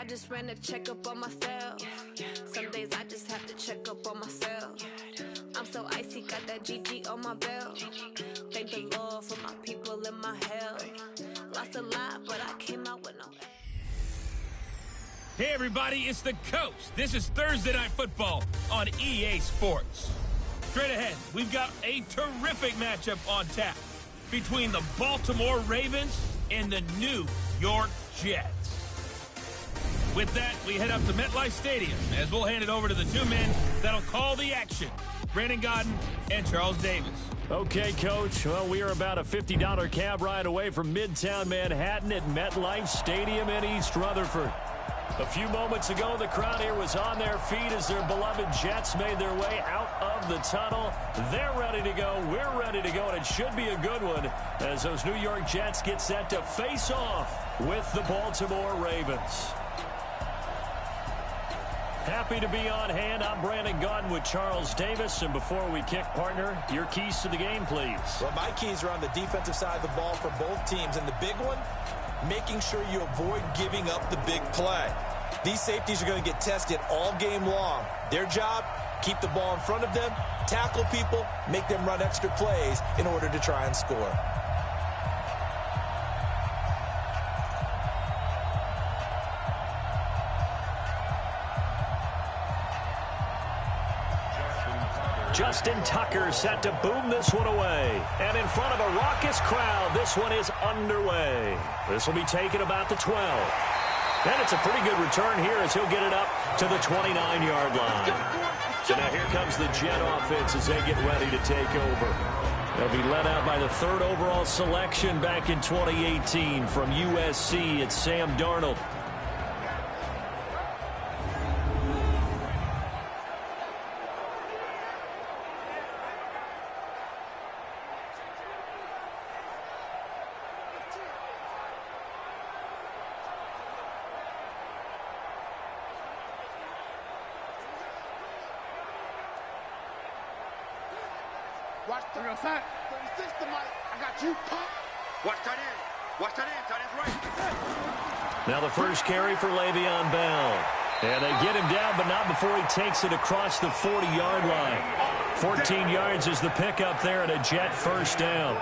I just ran a checkup on myself. Some days I just have to check up on myself. I'm so icy, got that GG on my belt. Thank the Lord for my people and my health. Lost a lot, but I came out with no. Hey everybody, it's the Coach. This is Thursday Night Football on EA Sports. Straight ahead, we've got a terrific matchup on tap between the Baltimore Ravens and the New York Jets. With that, we head up to MetLife Stadium as we'll hand it over to the two men that'll call the action, Brandon Godden and Charles Davis. Okay, Coach. Well, we are about a $50 cab ride away from Midtown Manhattan at MetLife Stadium in East Rutherford. A few moments ago, the crowd here was on their feet as their beloved Jets made their way out of the tunnel. They're ready to go. We're ready to go, and it should be a good one as those New York Jets get set to face off with the Baltimore Ravens. Happy to be on hand. I'm Brandon Godden with Charles Davis. And before we kick, partner, your keys to the game, please. Well, my keys are on the defensive side of the ball for both teams. And the big one, making sure you avoid giving up the big play. These safeties are going to get tested all game long. Their job, keep the ball in front of them, tackle people, make them run extra plays in order to try and score. Justin Tucker set to boom this one away. And in front of a raucous crowd, this one is underway. This will be taken about the 12. And it's a pretty good return here as he'll get it up to the 29-yard line. So now here comes the Jet offense as they get ready to take over. They'll be led out by the third overall selection back in 2018 from USC. It's Sam Darnold. Watch the outside. 36 to Mike. I got you. Watch that in. Watch that in. Tight end's right. Now the first carry for Le'Veon Bell. And they get him down, but not before he takes it across the 40-yard line. 14 yards is the pickup there and a Jet first down.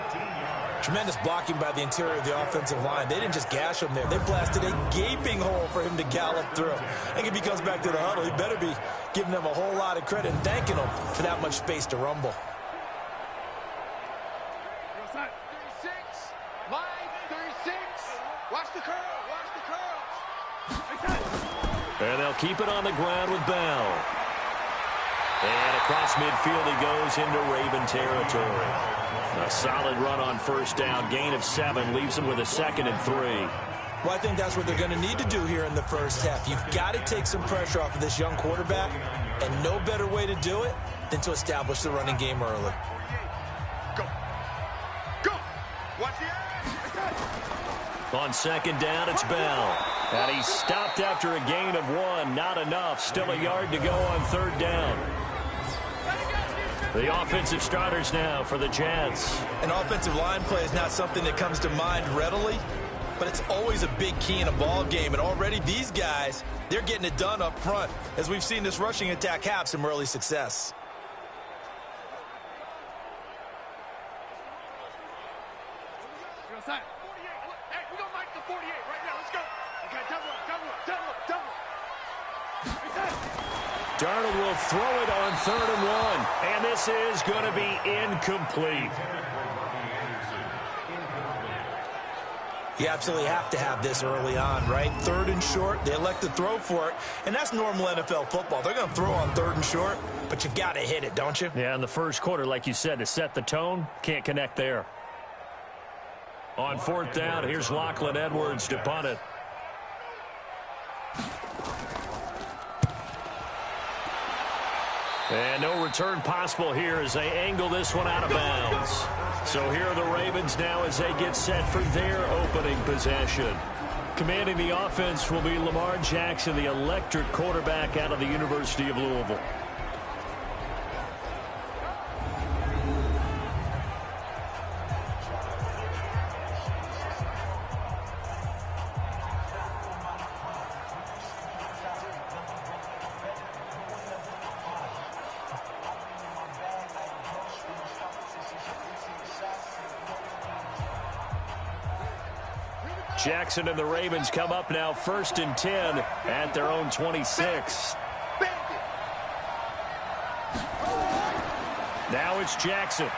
Tremendous blocking by the interior of the offensive line. They didn't just gash him there. They blasted a gaping hole for him to gallop through. I think if he comes back to the huddle, he better be giving them a whole lot of credit and thanking them for that much space to rumble. 36. Mike, 36. Watch the curl. Watch the curl. And they'll keep it on the ground with Bell. And across midfield he goes into Raven territory. A solid run on first down. Gain of 7 leaves him with a 2nd and 3. Well, I think that's what they're going to need to do here in the first half. You've got to take some pressure off of this young quarterback, and no better way to do it than to establish the running game early. Go. Go. Watch the edge. On second down, it's Bell. And he's stopped after a gain of 1. Not enough. Still a yard to go on third down. The offensive starters now for the Jets. An offensive line play is not something that comes to mind readily, but it's always a big key in a ball game. And already these guys, they're getting it done up front, as we've seen this rushing attack have some early success. Outside. 48. Hey, we gonna make the 48 right now. Let's go. Okay, double up. Darnold will throw it on 3rd and 1. And this is going to be incomplete. You absolutely have to have this early on, right? 3rd and short, they elect to throw for it, and that's normal NFL football. They're going to throw on 3rd and short, but you got to hit it, don't you? Yeah, in the first quarter, like you said, to set the tone, can't connect there. On 4th down, here's Lachlan Edwards to punt it. And no return possible here as they angle this one out of bounds. So here are the Ravens now as they get set for their opening possession. Commanding the offense will be Lamar Jackson, the electric quarterback out of the University of Louisville. Jackson and the Ravens come up now 1st and 10 at their own 26. Now it's Jackson.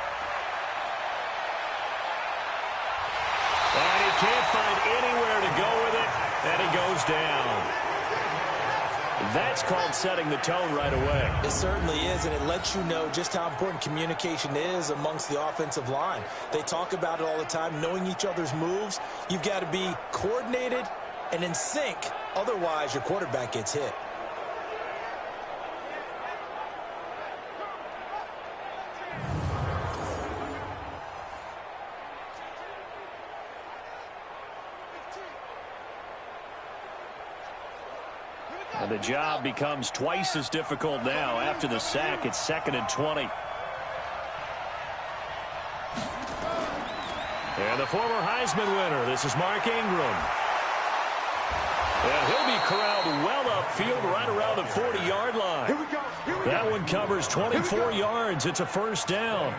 And he can't find anywhere to go with it, and he goes down. That's called setting the tone right away. It certainly is, and it lets you know just how important communication is amongst the offensive line. They talk about it all the time, knowing each other's moves. You've got to be coordinated and in sync. Otherwise, your quarterback gets hit. And the job becomes twice as difficult now. After the sack, it's 2nd and 20. And the former Heisman winner, this is Mark Ingram. And he'll be corralled well upfield right around the 40-yard line. Here we go. That one covers 24 yards. It's a 1st down.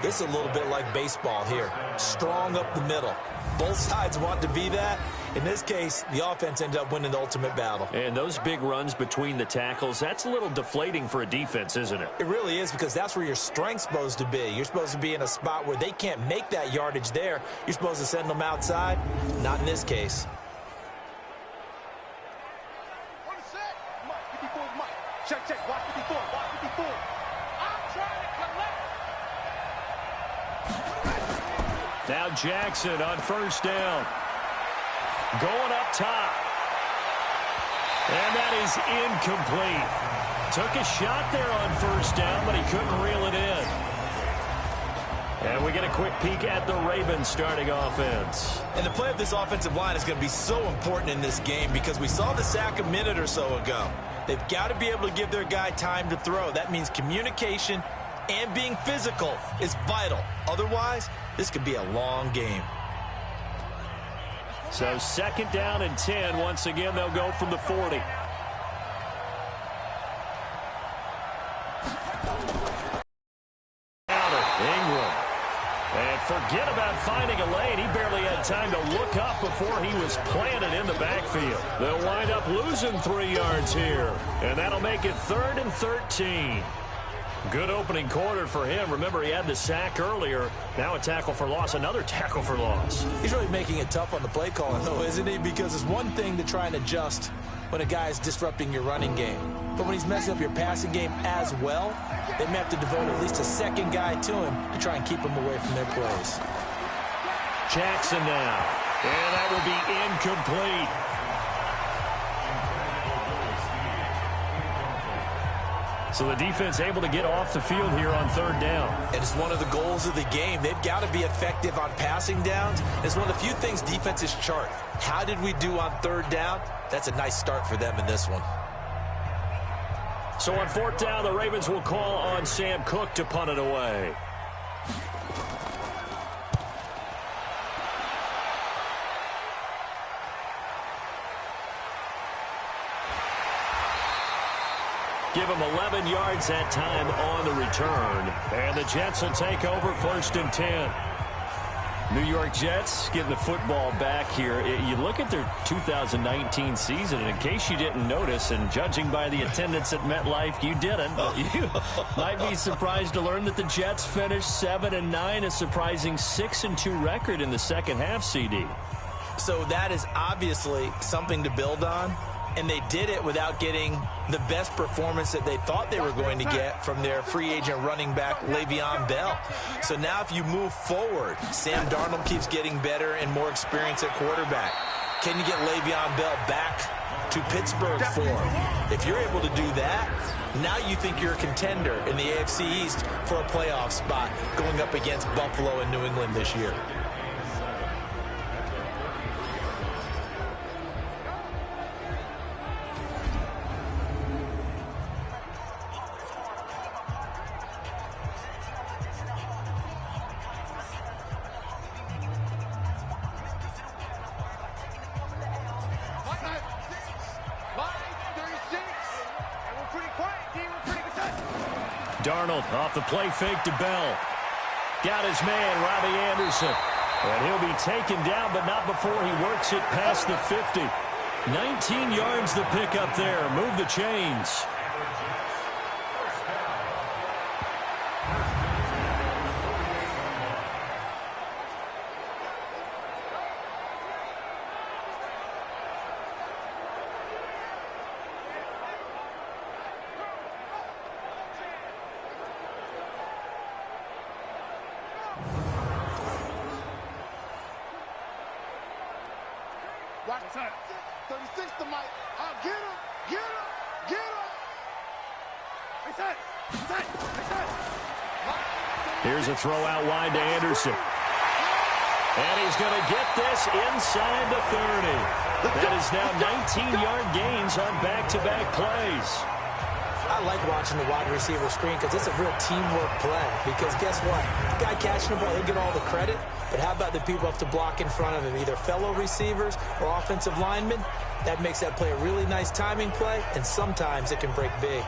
This is a little bit like baseball here. Strong up the middle. Both sides want to be that. In this case, the offense ended up winning the ultimate battle. And those big runs between the tackles, that's a little deflating for a defense, isn't it? It really is, because that's where your strength's supposed to be. You're supposed to be in a spot where they can't make that yardage there. You're supposed to send them outside. Not in this case. Check, check. Watch 54. Watch 54. I'm trying to collect. Now Jackson on 1st down. Going up top. And that is incomplete. Took a shot there on 1st down, but he couldn't reel it in. And we get a quick peek at the Ravens starting offense. And the play of this offensive line is going to be so important in this game, because we saw the sack a minute or so ago. They've got to be able to give their guy time to throw. That means communication and being physical is vital. Otherwise, this could be a long game. So 2nd down and 10. Once again, they'll go from the 40. Ingram. And forget about finding a lane. He barely had time to look up before he was planted in the backfield. They'll wind up losing 3 yards here. And that'll make it 3rd and 13. Good opening quarter for him. Remember, he had the sack earlier. Now a tackle for loss, another tackle for loss. He's really making it tough on the play calling, though, isn't he? Because it's one thing to try and adjust when a guy is disrupting your running game. But when he's messing up your passing game as well, they may have to devote at least a second guy to him to try and keep him away from their plays. Jackson now. And that will be incomplete. So the defense able to get off the field here on 3rd down. And it's one of the goals of the game. They've got to be effective on passing downs. It's one of the few things defenses chart. How did we do on 3rd down? That's a nice start for them in this one. So on 4th down, the Ravens will call on Sam Cook to punt it away. Give him 11 yards that time on the return. And the Jets will take over 1st and 10. New York Jets getting the football back here. You look at their 2019 season, and in case you didn't notice, and judging by the attendance at MetLife, you didn't. But you might be surprised to learn that the Jets finished 7-9, a surprising 6-2 record in the second half, CD. So that is obviously something to build on. And they did it without getting the best performance that they thought they were going to get from their free agent running back, Le'Veon Bell. So now if you move forward, Sam Darnold keeps getting better and more experience at quarterback. Can you get Le'Veon Bell back to Pittsburgh for him? If you're able to do that, now you think you're a contender in the AFC East for a playoff spot going up against Buffalo and New England this year. Darnold off the play fake to Bell. Got his man, Robbie Anderson. And he'll be taken down, but not before he works it past the 50. 19 yards to pick up there. Move the chains. Watch that. 36 to Mike. Get him. Get him. Get him. Reset. Reset. Reset. Here's a throw out wide to Anderson. And he's going to get this inside the 30. That is now 19-yard gains on back-to-back plays. I like watching the wide receiver screen because it's a real teamwork play. Because guess what? The guy catching the ball, he'll get all the credit. But how about the people up to block in front of him, either fellow receivers or offensive linemen? That makes that play a really nice timing play, and sometimes it can break big.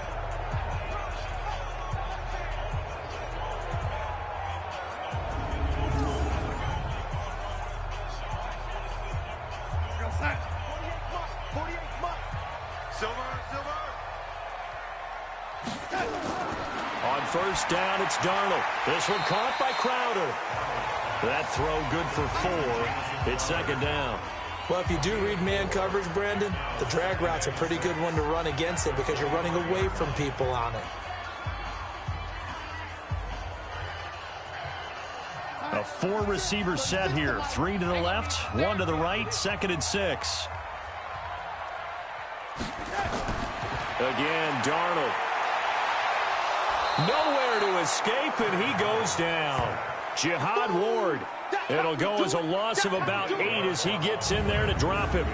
On first down, it's Darnold. This one caught by Crowder. That throw good for 4. It's second down. Well, if you do read man coverage, Brandon, the drag route's a pretty good one to run against it because you're running away from people on it. A 4-receiver set here. 3 to the left, 1 to the right, second and 6. Again, Darnold. Nowhere to escape, and he goes down. Jihad Ward. It'll go as a loss of about 8 as he gets in there to drop him.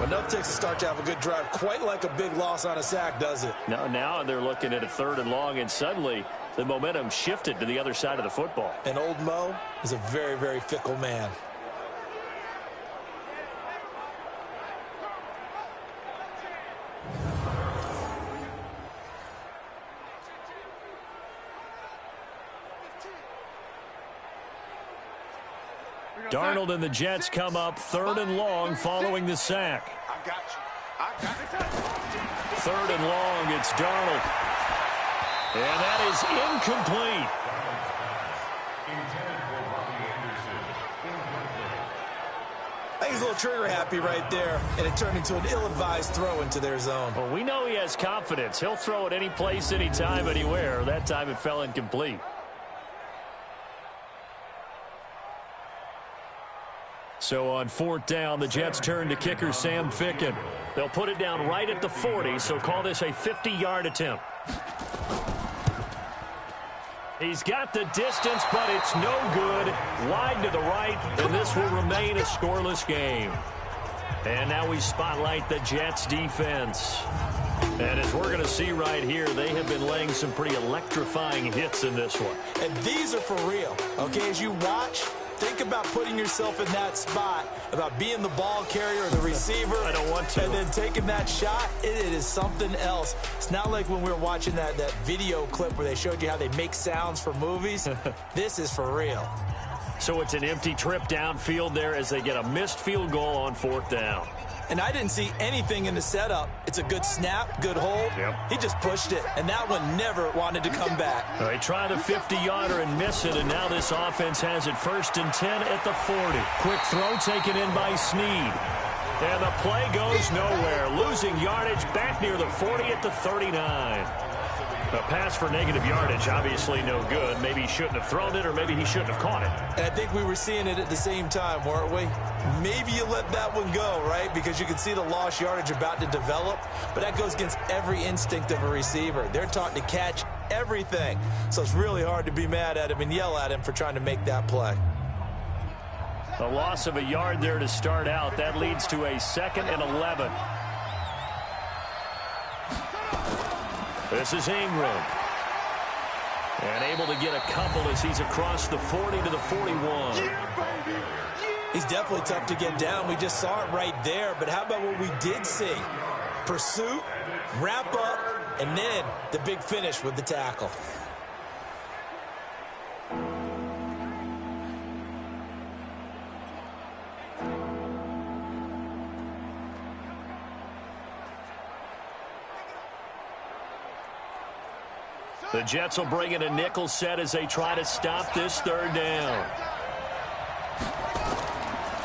Enough takes a start to have a good drive. Quite like a big loss on a sack, does it? Now they're looking at a 3rd and long, and suddenly the momentum shifted to the other side of the football. And old Mo is a very, very fickle man. Darnold and the Jets come up 3rd and long following the sack. I got you. I got it. 3rd and long, it's Darnold. And that is incomplete. I think he's a little trigger happy right there, and it turned into an ill-advised throw into their zone. Well, we know he has confidence. He'll throw it any place, anytime, anywhere. That time it fell incomplete. So on 4th down, the Jets turn to kicker Sam Ficken. They'll put it down right at the 40, so call this a 50-yard attempt. He's got the distance, but it's no good. Wide to the right, and this will remain a scoreless game. And now we spotlight the Jets defense. And as we're going to see right here, they have been laying some pretty electrifying hits in this one. And these are for real. Okay, as you watch, think about putting yourself in that spot, about being the ball carrier or the receiver. I don't want to. And then taking that shot, it is something else. It's not like when we were watching that video clip where they showed you how they make sounds for movies. This is for real. So it's an empty trip downfield there as they get a missed field goal on 4th down. And I didn't see anything in the setup. It's a good snap, good hold. Yep. He just pushed it, and that one never wanted to come back. They try the 50-yarder and miss it, and now this offense has it 1st and 10 at the 40. Quick throw taken in by Snead. And the play goes nowhere. Losing yardage back near the 40 at the 39. A pass for negative yardage, obviously no good. Maybe he shouldn't have thrown it, or maybe he shouldn't have caught it. And I think we were seeing it at the same time, weren't we? Maybe you let that one go, right? Because you can see the lost yardage about to develop. But that goes against every instinct of a receiver. They're taught to catch everything. So it's really hard to be mad at him and yell at him for trying to make that play. A loss of a yard there to start out. That leads to a 2nd and 11. This is Ingram. And able to get a couple as he's across the 40 to the 41. He's definitely tough to get down. We just saw it right there. But how about what we did see? Pursuit, wrap up, and then the big finish with the tackle. The Jets will bring in a nickel set as they try to stop this third down.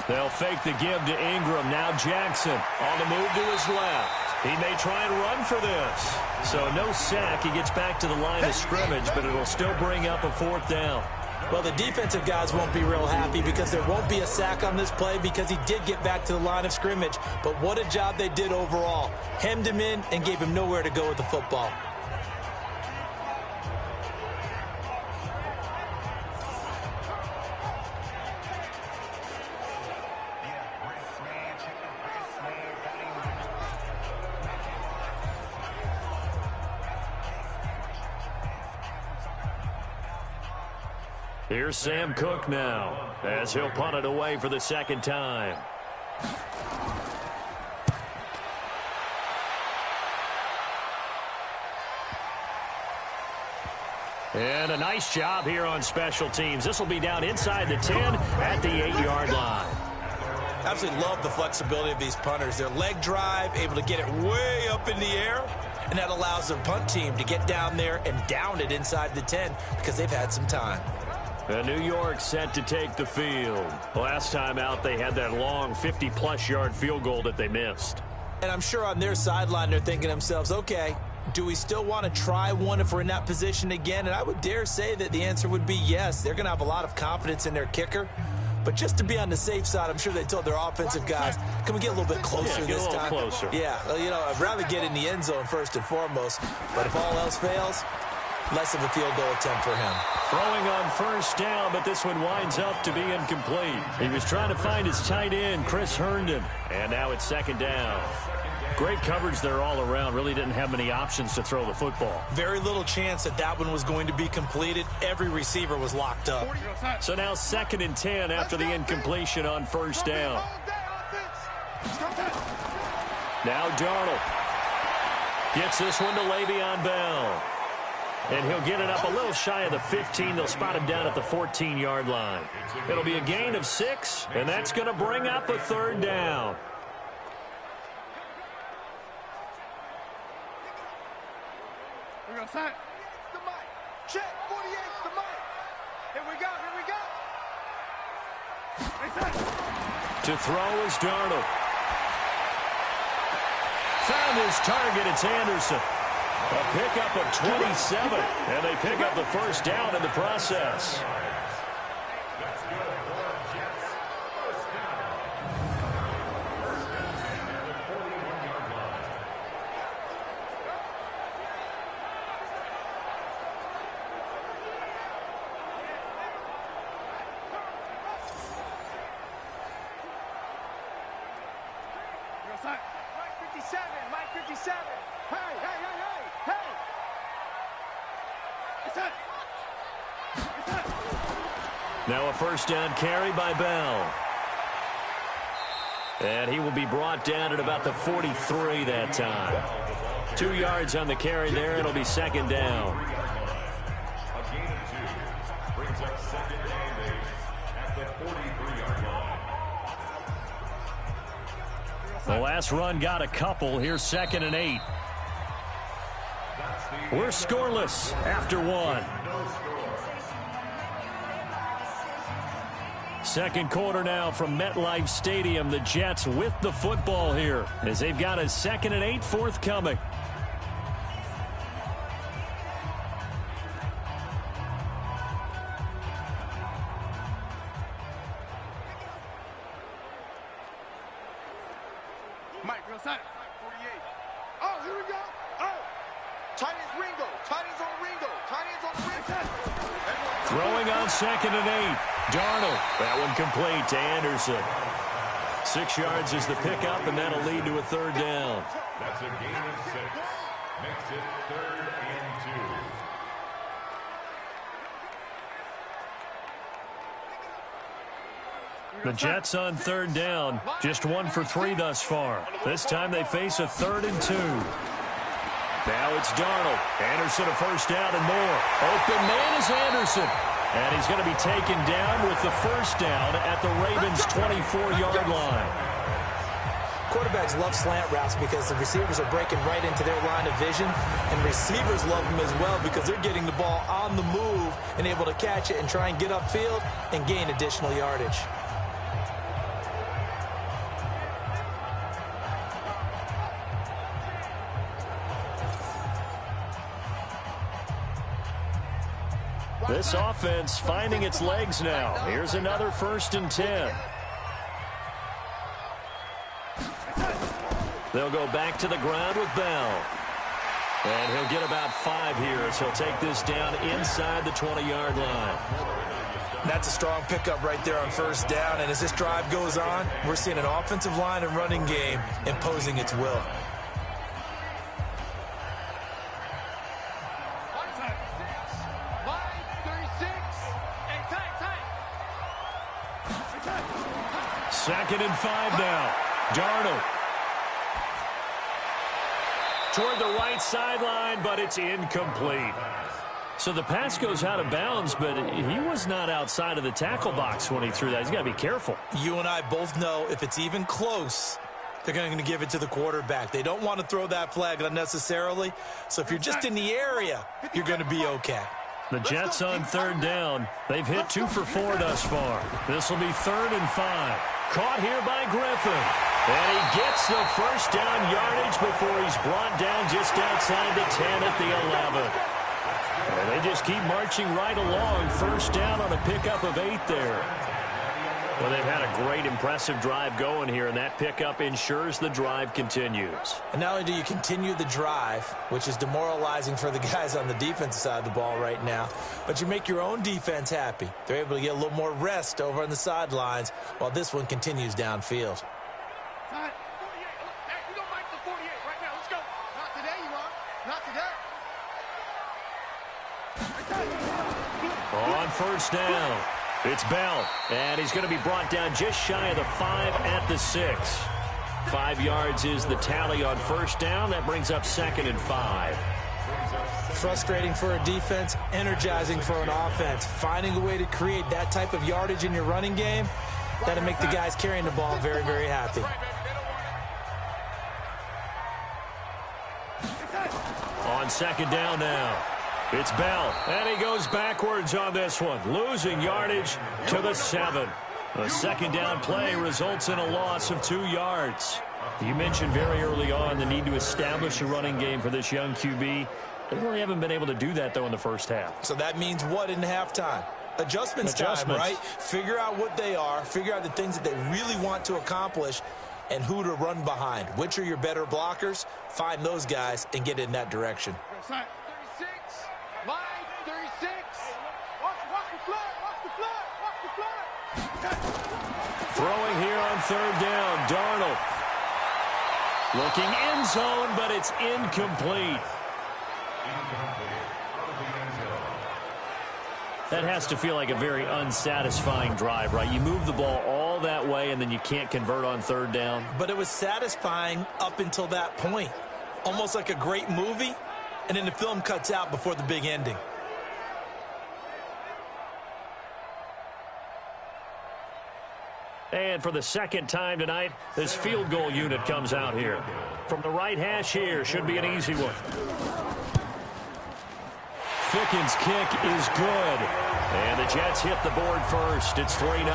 They'll fake the give to Ingram. Now Jackson on the move to his left. He may try and run for this. So no sack. He gets back to the line of scrimmage, but it'll still bring up a fourth down. Well, the defensive guys won't be real happy because there won't be a sack on this play because he did get back to the line of scrimmage. But what a job they did overall. Hemmed him in and gave him nowhere to go with the football. Here's Sam Cook now as he'll punt it away for the second time. And a nice job here on special teams. This will be down inside the 10 at the 8-yard line. Absolutely love the flexibility of these punters. Their leg drive, able to get it way up in the air, and that allows their punt team to get down there and down it inside the 10 because they've had some time. And New York set to take the field. Last time out, they had that long 50-plus yard field goal that they missed. And I'm sure on their sideline, they're thinking to themselves, okay, do we still want to try one if we're in that position again? And I would dare say that the answer would be yes. They're going to have a lot of confidence in their kicker. But just to be on the safe side, I'm sure they told their offensive guys, can we get a little bit closer this time? Closer. Yeah, well, you know, I'd rather get in the end zone first and foremost. But if all else fails, less of a field goal attempt for him. Throwing on first down, but this one winds up to be incomplete. He was trying to find his tight end, Chris Herndon. And now it's second down. Great coverage there all around. Really didn't have many options to throw the football. Very little chance that that one was going to be completed. Every receiver was locked up. So now 2nd and 10 after the incompletion on first down. Now Darnold gets this one to Le'Veon Bell. And he'll get it up a little shy of the 15. They'll spot him down at the 14-yard line. It'll be a gain of 6, and that's going to bring up a third down. We're going to sign. The mic. Check. 48's the mic. Here we go. Here we go. To throw is Darnold. Found his target. It's Anderson. A pickup of 27, and they pick up the first down in the process. Mike 57. Mike 57. Hey, hey, hey, hey. Now a first down carry by Bell. And he will be brought down at about the 43 that time. 2 yards on the carry there. It'll be second down. A gain of 2 brings up second and 8 at the 43-yard line. The last run got a couple. Here's 2nd and 8. We're scoreless after 1. Second quarter now from MetLife Stadium. The Jets with the football here as they've got a 2nd and 8 forthcoming. Mike, real side. 48. Oh, here we go. Oh. Tight ends Ringo. Tight ends on Ringo. Tight ends on Ringo. Throwing on 2nd and 8. Darnold. That one complete to Anderson. 6 yards is the pickup, and that'll lead to a third down. That's a gain of 6. Makes it 3rd and 2. The Jets on third down. Just 1 for 3 thus far. This time they face a 3rd and 2. Now it's Darnold. Anderson a first down and more. Open man is Anderson. And he's going to be taken down with the first down at the Ravens' 24-yard line. Quarterback quarterbacks love slant routes because the receivers are breaking right into their line of vision, and receivers love them as well because they're getting the ball on the move and able to catch it and try and get upfield and gain additional yardage. This offense finding its legs now. Here's another 1st and 10. They'll go back to the ground with Bell. And he'll get about 5 here as he'll take this down inside the 20-yard line. That's a strong pickup right there on 1st down. And as this drive goes on, we're seeing an offensive line and running game imposing its will. Second and 5 now. Darnold. Toward the right sideline, but it's incomplete. So the pass goes out of bounds, but he was not outside of the tackle box when he threw that. He's got to be careful. You and I both know if it's even close, they're going to give it to the quarterback. They don't want to throw that flag unnecessarily. So if you're just in the area, you're going to be okay. The Jets on 3rd down. They've hit 2 for 4 thus far. This will be 3rd and 5. Caught here by Griffin. And he gets the 1st down yardage before he's brought down just outside the 10 at the 11. And they just keep marching right along. 1st down on a pickup of 8 there. Well, they've had a great, impressive drive going here, and that pickup ensures the drive continues. And not only do you continue the drive, which is demoralizing for the guys on the defensive side of the ball right now, but you make your own defense happy. They're able to get a little more rest over on the sidelines while this one continues downfield. On 1st down, it's Bell, and he's going to be brought down just shy of the 5 at the 6. 5 yards is the tally on 1st down. That brings up 2nd and 5. Frustrating for a defense, energizing for an offense. Finding a way to create that type of yardage in your running game, that'll make the guys carrying the ball very, very happy. On 2nd down now, it's Bell, and he goes backwards on this one, losing yardage to the 7. The 2nd down play results in a loss of 2 yards. You mentioned very early on the need to establish a running game for this young QB. They really haven't been able to do that, though, in the 1st half. So that means what in halftime? Adjustments time, right? Figure out what they are, figure out the things that they really want to accomplish, and who to run behind. Which are your better blockers? Find those guys and get in that direction. 36, line 36. Watch the flag, watch the flag, watch the flag. Throwing here on 3rd down, Darnold. Looking end zone, but it's incomplete. That has to feel like a very unsatisfying drive, right? You move the ball all that way, and then you can't convert on 3rd down. But it was satisfying up until that point. Almost like a great movie, and then the film cuts out before the big ending. And for the 2nd time tonight, this field goal unit comes out here. From the right hash here, should be an easy one. Ficken's kick is good. And the Jets hit the board first. It's 3-0.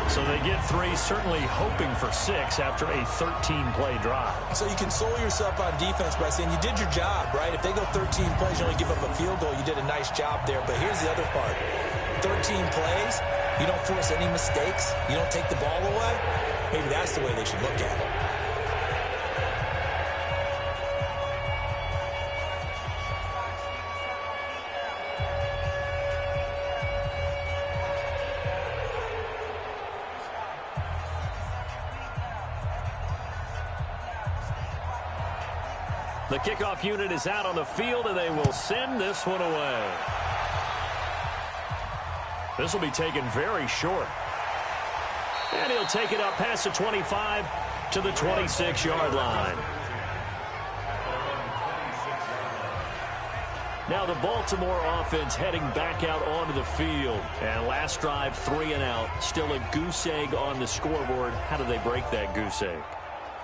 So they get 3, certainly hoping for 6 after a 13-play drive. So you console yourself on defense by saying you did your job, right? If they go 13 plays, you only give up a field goal, you did a nice job there. But here's the other part. 13 plays, you don't force any mistakes, you don't take the ball away. Maybe that's the way they should look at it. The kickoff unit is out on the field, and they will send this one away. This will be taken very short. And he'll take it up past the 25 to the 26-yard line. Now the Baltimore offense heading back out onto the field. And last drive, 3 and out. Still a goose egg on the scoreboard. How do they break that goose egg?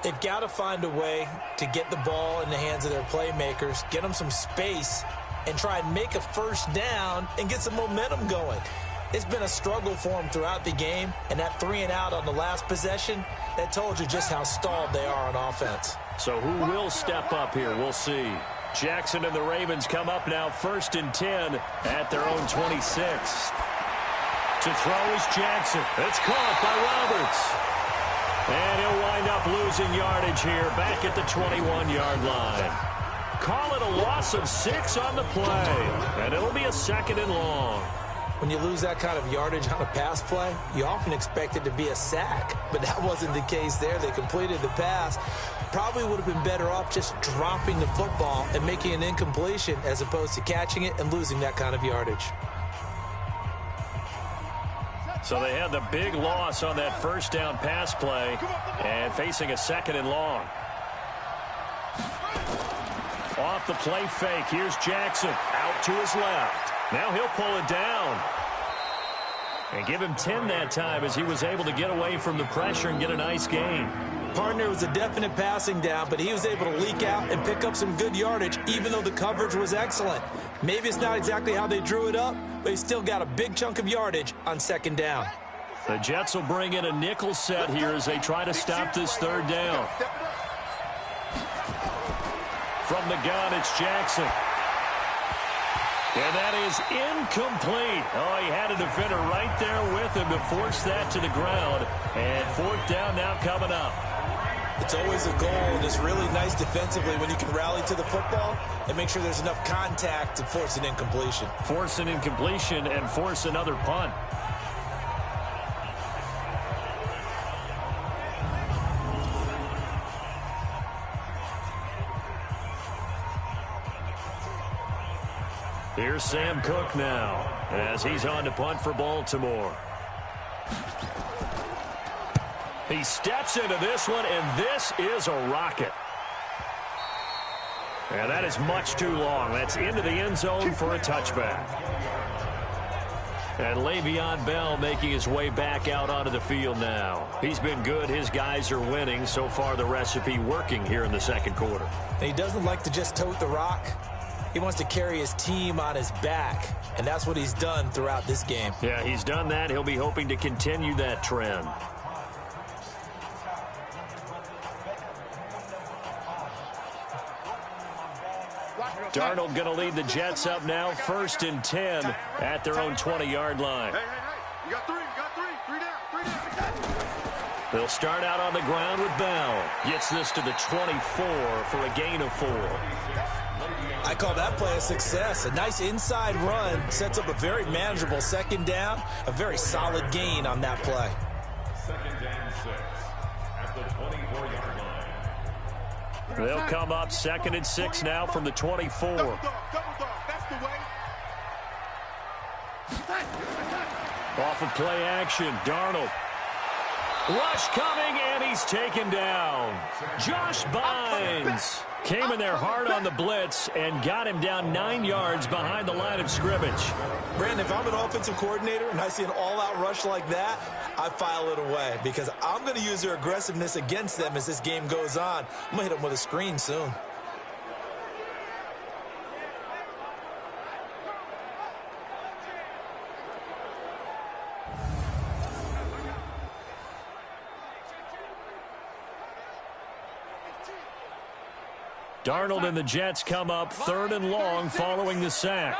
They've got to find a way to get the ball in the hands of their playmakers, get them some space, and try and make a first down and get some momentum going. It's been a struggle for them throughout the game, and that 3-and-out on the last possession, that told you just how stalled they are on offense. So who will step up here? We'll see. Jackson and the Ravens come up now 1st and 10 at their own 26. To throw is Jackson. It's caught by Roberts. And he'll wind up losing yardage here back at the 21-yard line. Call it a loss of 6 on the play. And it'll be a 2nd and long. When you lose that kind of yardage on a pass play, you often expect it to be a sack. But that wasn't the case there. They completed the pass. Probably would have been better off just dropping the football and making an incompletion as opposed to catching it and losing that kind of yardage. So they had the big loss on that first down pass play and facing a 2nd and long. Off the play fake, here's Jackson out to his left. Now he'll pull it down. And give him 10 that time as he was able to get away from the pressure and get a nice gain. Partner was a definite passing down, but he was able to leak out and pick up some good yardage, even though the coverage was excellent. Maybe it's not exactly how they drew it up, but he still got a big chunk of yardage on 2nd down. The Jets will bring in a nickel set here as they try to stop this 3rd down. From the gun, it's Jackson. And that is incomplete. Oh, he had a defender right there with him to force that to the ground. And 4th down now coming up. It's always a goal, and it's really nice defensively when you can rally to the football and make sure there's enough contact to force an incompletion. Force an incompletion and force another punt. Here's Sam Cook now as he's on to punt for Baltimore. He steps into this one, and this is a rocket. And that is much too long. That's into the end zone for a touchback. And Le'Veon Bell making his way back out onto the field now. He's been good. His guys are winning. So far, the recipe working here in the 2nd quarter. And he doesn't like to just tote the rock. He wants to carry his team on his back, and that's what he's done throughout this game. Yeah, he's done that. He'll be hoping to continue that trend. Darnold going to lead the Jets up now, 1st and 10 at their own 20-yard line. Hey, you got 3, you got 3 down. They'll start out on the ground with Bell. Gets this to the 24 for a gain of 4. I call that play a success. A nice inside run sets up a very manageable 2nd down, a very solid gain on that play. 2nd and 6 at the 24-yard line. They'll come up 2nd and 6 now from the 24. Double dog, that's the way. Off of play action, Darnold. Rush coming, and he's taken down. Josh Bynes came in there hard on the blitz and got him down 9 yards behind the line of scrimmage. Brandon, if I'm an offensive coordinator and I see an all-out rush like that, I file it away because I'm going to use their aggressiveness against them as this game goes on. I'm going to hit them with a screen soon. Darnold and the Jets come up 3rd and long following the sack.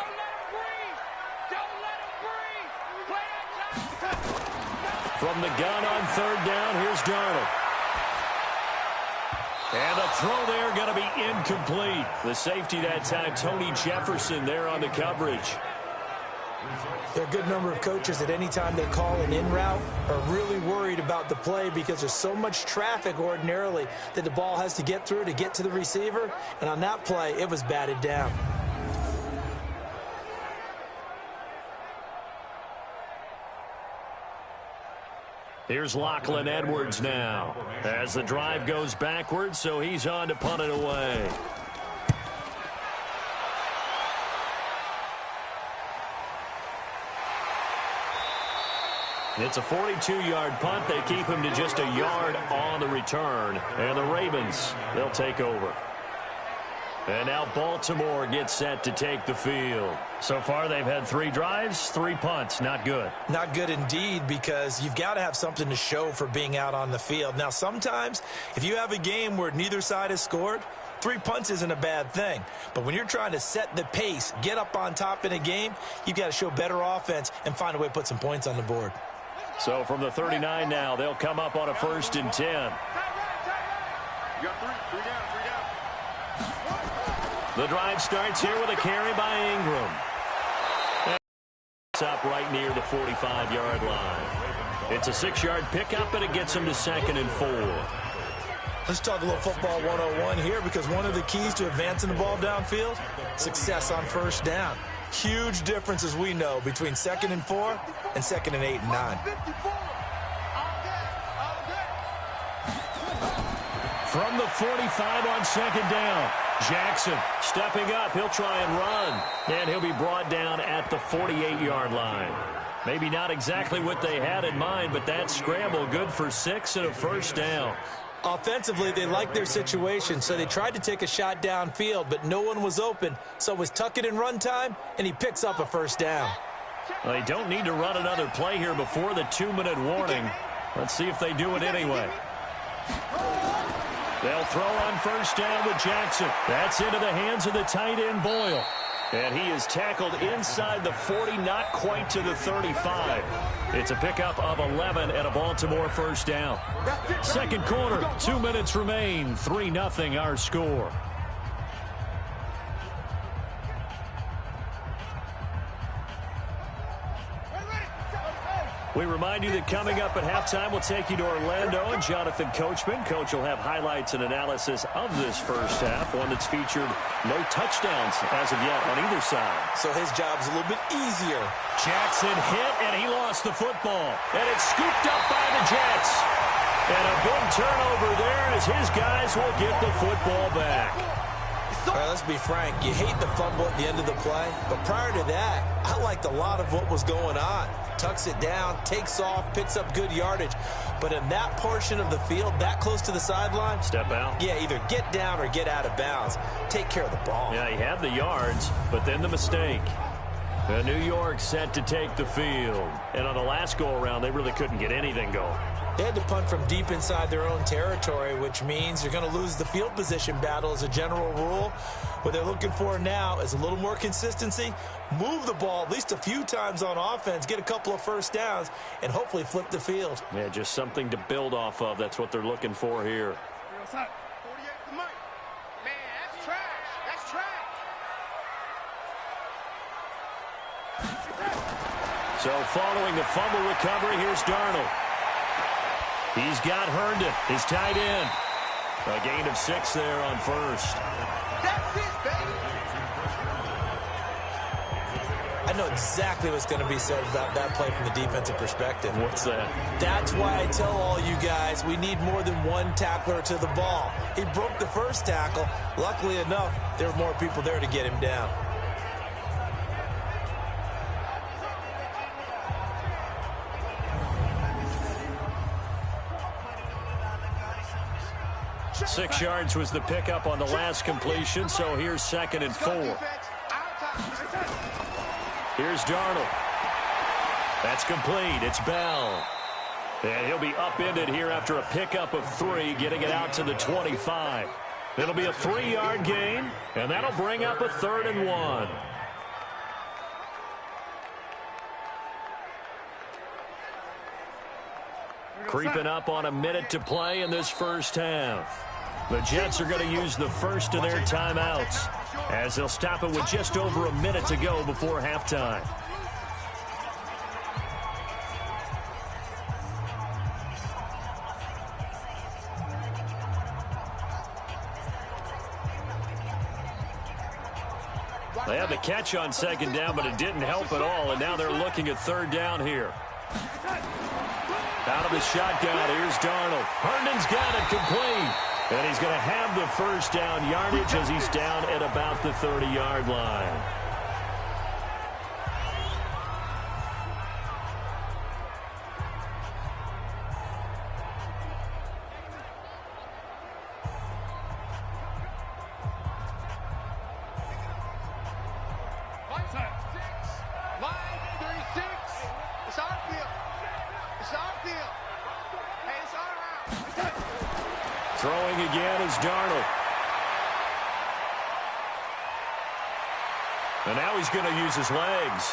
From the gun on 3rd down, here's Darnold. And the throw there going to be incomplete. The safety that time, Tony Jefferson there on the coverage. There are a good number of coaches at any time they call an in route are really worried about the play because there's so much traffic ordinarily that the ball has to get through to get to the receiver. And on that play, it was batted down. Here's Lachlan Edwards now as the drive goes backwards, so he's on to punt it away. It's a 42-yard punt. They keep him to just a yard on the return. And the Ravens, they'll take over. And now Baltimore gets set to take the field. So far, they've had 3 drives, 3 punts. Not good. Not good indeed, because you've got to have something to show for being out on the field. Now, sometimes, if you have a game where neither side has scored, 3 punts isn't a bad thing. But when you're trying to set the pace, get up on top in a game, you've got to show better offense and find a way to put some points on the board. So from the 39 now, they'll come up on a 1st and 10. You got 3 down. The drive starts here with a carry by Ingram. It's up right near the 45-yard line. It's a 6-yard pickup, and it gets him to 2nd and 4. Let's talk a little football 101 here, because one of the keys to advancing the ball downfield, success on 1st down. Huge difference, as we know, between 2nd and 4 and 2nd and 8 and 9. From the 45 on 2nd down. Jackson stepping up. He'll try and run. And he'll be brought down at the 48-yard line. Maybe not exactly what they had in mind, but that scramble good for 6 and a 1st down. Offensively, they liked their situation, so they tried to take a shot downfield, but no one was open. So it was tuck it and run time, and he picks up a 1st down. Well, they don't need to run another play here before the 2-minute warning. Let's see if they do it anyway. They'll throw on 1st down with Jackson. That's into the hands of the tight end, Boyle. And he is tackled inside the 40, not quite to the 35. It's a pickup of 11 and a Baltimore 1st down. 2nd quarter, 2 minutes remain. 3-0 our score. We remind you that coming up at halftime, we'll take you to Orlando and Jonathan Coachman. Coach will have highlights and analysis of this 1st half, one that's featured no touchdowns as of yet on either side. So his job's a little bit easier. Jackson hit, and he lost the football. And it's scooped up by the Jets. And a big turnover there as his guys will get the football back. All right, let's be frank. You hate the fumble at the end of the play, but prior to that, I liked a lot of what was going on. Tucks it down, takes off, picks up good yardage. But in that portion of the field, that close to the sideline, step out. Yeah, either get down or get out of bounds. Take care of the ball. Yeah, he had the yards, but then the mistake. And New York set to take the field. And on the last go-around, they really couldn't get anything going. They had to punt from deep inside their own territory, which means you're going to lose the field position battle as a general rule. What they're looking for now is a little more consistency, move the ball at least a few times on offense, get a couple of 1st downs, and hopefully flip the field. Yeah, just something to build off of. That's what they're looking for here. So following the fumble recovery, here's Darnold. He's got Herndon, his tight end. A gain of 6 there on 1st. That's it, baby. I know exactly what's going to be said about that play from the defensive perspective. What's that? That's why I tell all you guys we need more than one tackler to the ball. He broke the 1st tackle. Luckily enough, there were more people there to get him down. Six yards was the pickup on the last completion, so here's 2nd and 4. Here's Darnold. That's complete. It's Bell. And he'll be upended here after a pickup of 3, getting it out to the 25. It'll be a 3-yard gain, and that'll bring up a 3rd and 1. Creeping up on a minute to play in this 1st half. The Jets are going to use the first of their timeouts as they'll stop it with just over a minute to go before halftime. They had the catch on 2nd down, but it didn't help at all, and now they're looking at 3rd down here. Out of the shotgun, here's Darnold. Herndon's got it complete. And he's going to have the 1st down yardage as he's down at about the 30-yard line. Throwing again is Darnold. And now he's going to use his legs.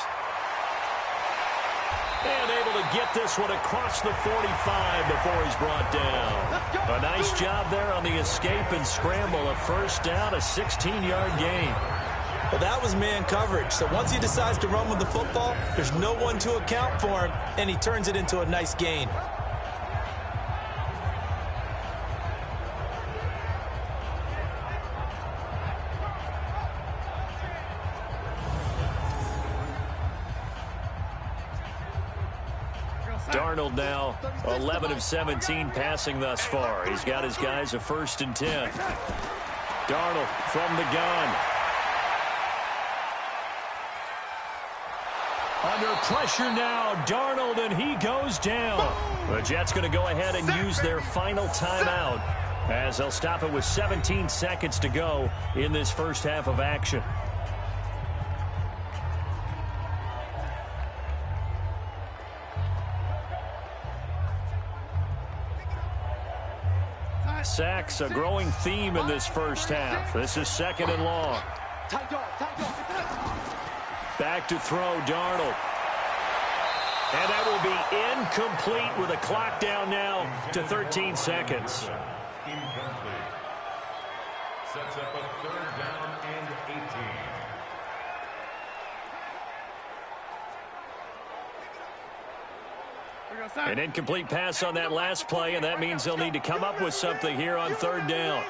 And able to get this one across the 45 before he's brought down. A nice job there on the escape and scramble. A first down, a 16-yard gain. Well, that was man coverage. So once he decides to run with the football, there's no one to account for him, and he turns it into a nice gain. Darnold now 11 of 17 passing thus far. He's got his guys a 1st and 10. Darnold from the gun. Under pressure now, Darnold, and he goes down. The Jets going to go ahead and use their final timeout as they'll stop it with 17 seconds to go in this first half of action. Sacks, a growing theme in this first half. This is 2nd and long. Back to throw, Darnold. And that will be incomplete with a clock down now to 13 seconds. Incomplete. Sets up a 3rd down and 18. An incomplete pass on that last play, and that means they'll need to come up with something here on 3rd down.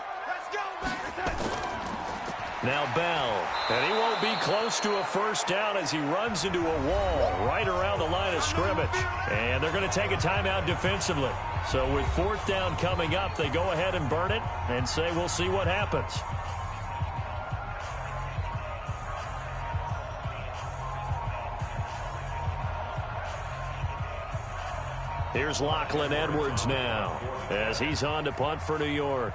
Now Bell, and he won't be close to a first down as he runs into a wall right around the line of scrimmage. And they're going to take a timeout defensively. So with 4th down coming up, they go ahead and burn it and say we'll see what happens. Here's Lachlan Edwards now as he's on to punt for New York.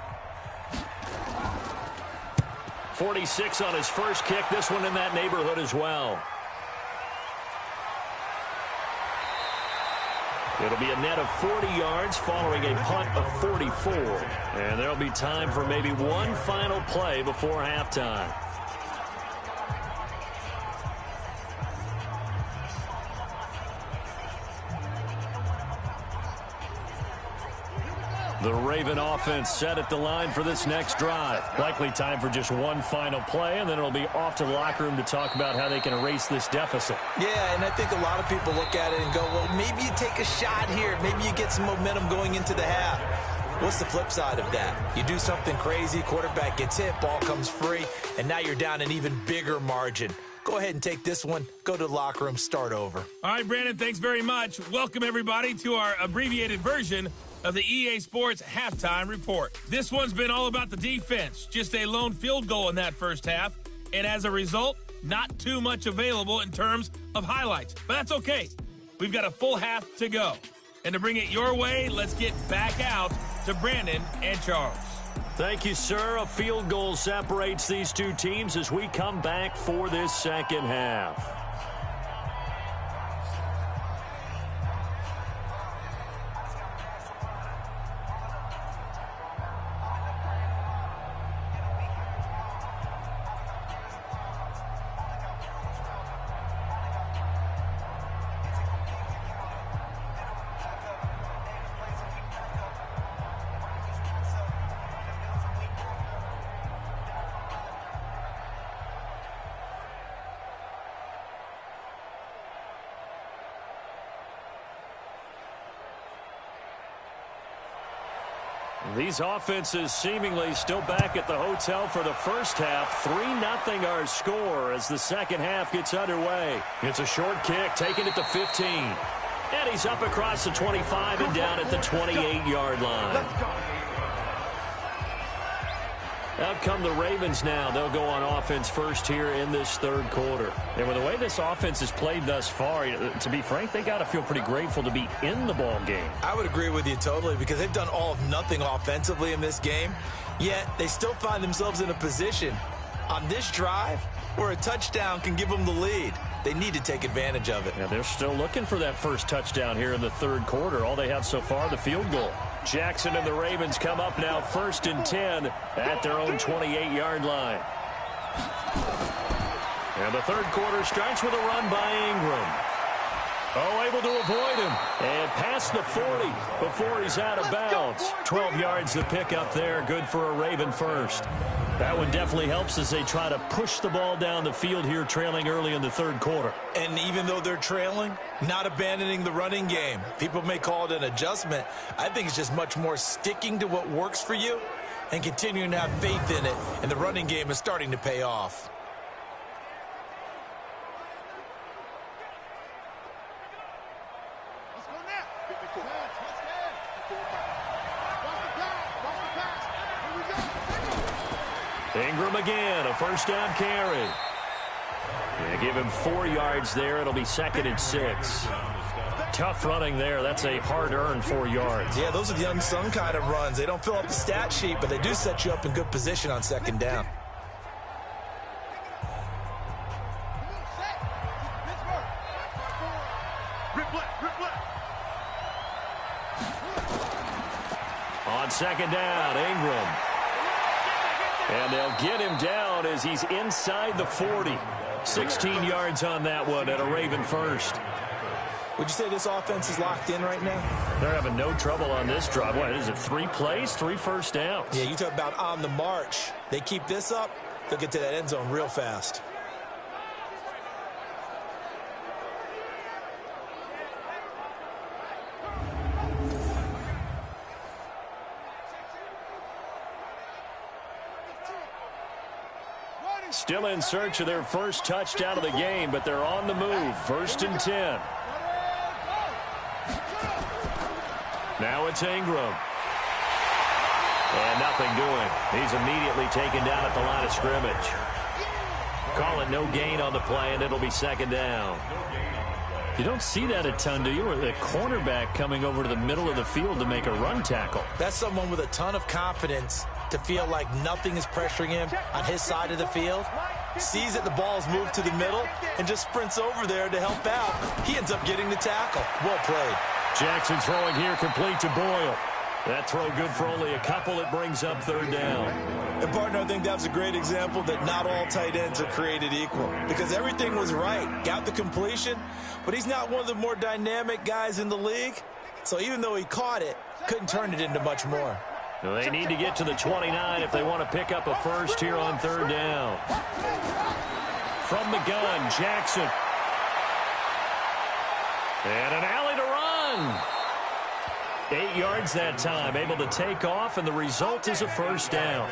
46 on his first kick. This one in that neighborhood as well. It'll be a net of 40 yards following a punt of 44. And there'll be time for maybe one final play before halftime. The Raven offense set at the line for this next drive. Likely time for just one final play, and then it'll be off to the locker room to talk about how they can erase this deficit. Yeah, and I think a lot of people look at it and go, well, maybe you take a shot here. Maybe you get some momentum going into the half. What's the flip side of that? You do something crazy, quarterback gets hit, ball comes free, and now you're down an even bigger margin. Go ahead and take this one, go to the locker room, start over. All right, Brandon, thanks very much. Welcome, everybody, to our abbreviated version of the EA Sports Halftime Report. This one's been all about the defense. Just a lone field goal in that first half, and as a result, not too much available in terms of highlights. But that's okay. We've got a full half to go. And to bring it your way, let's get back out to Brandon and Charles. Thank you, sir. A field goal separates these two teams as we come back for this second half. These offenses seemingly still back at the hotel for the first half. 3-0 our score as the second half gets underway. It's a short kick, taking it to 15. And he's up across the 25 and down at the 28-yard line. Out come the Ravens now. They'll go on offense first here in this third quarter. And with the way this offense has played thus far, to be frank, they got to feel pretty grateful to be in the ball game. I would agree with you totally because they've done all of nothing offensively in this game, yet they still find themselves in a position on this drive where a touchdown can give them the lead. They need to take advantage of it. Yeah, they're still looking for that first touchdown here in the third quarter. All they have so far, the field goal. Jackson and the Ravens come up now 1st and 10 at their own 28-yard line. And the third quarter starts with a run by Ingram. Oh, able to avoid him. And past the 40 before he's out of bounds. 12 yards to pick up there. Good for a Raven first. That one definitely helps as they try to push the ball down the field here, trailing early in the third quarter. And even though they're trailing, not abandoning the running game. People may call it an adjustment. I think it's just much more sticking to what works for you and continuing to have faith in it. And the running game is starting to pay off. Ingram again, a first down carry. Yeah, give him 4 yards there. It'll be 2nd and 6. Tough running there. That's a hard-earned 4 yards. Yeah, those are the unsung kind of runs. They don't fill up the stat sheet, but they do set you up in good position on 2nd down. On 2nd down, Ingram. And they'll get him down as he's inside the 40. 16 yards on that one at a Raven first. Would you say this offense is locked in right now? They're having no trouble on this drive. What is it, 3 plays, 3 first downs? Yeah, you talk about on the march. They keep this up, they'll get to that end zone real fast. Still in search of their first touchdown of the game, but they're on the move. 1st and 10. Now it's Ingram. And nothing doing. He's immediately taken down at the line of scrimmage. Call it no gain on the play, and it'll be 2nd down. You don't see that a ton, do you? Or the cornerback coming over to the middle of the field to make a run tackle. That's someone with a ton of confidence to feel like nothing is pressuring him on his side of the field. Sees that the ball's moved to the middle and just sprints over there to help out. He ends up getting the tackle. Well played. Jackson throwing here complete to Boyle. That throw good for only a couple. It brings up 3rd down. And, partner, I think that was a great example that not all tight ends are created equal. Because everything was right. Got the completion, but he's not one of the more dynamic guys in the league. So even though he caught it, couldn't turn it into much more. They need to get to the 29 if they want to pick up a first here on 3rd down. From the gun, Jackson. And an alley to run. 8 yards that time, able to take off, and the result is a first down.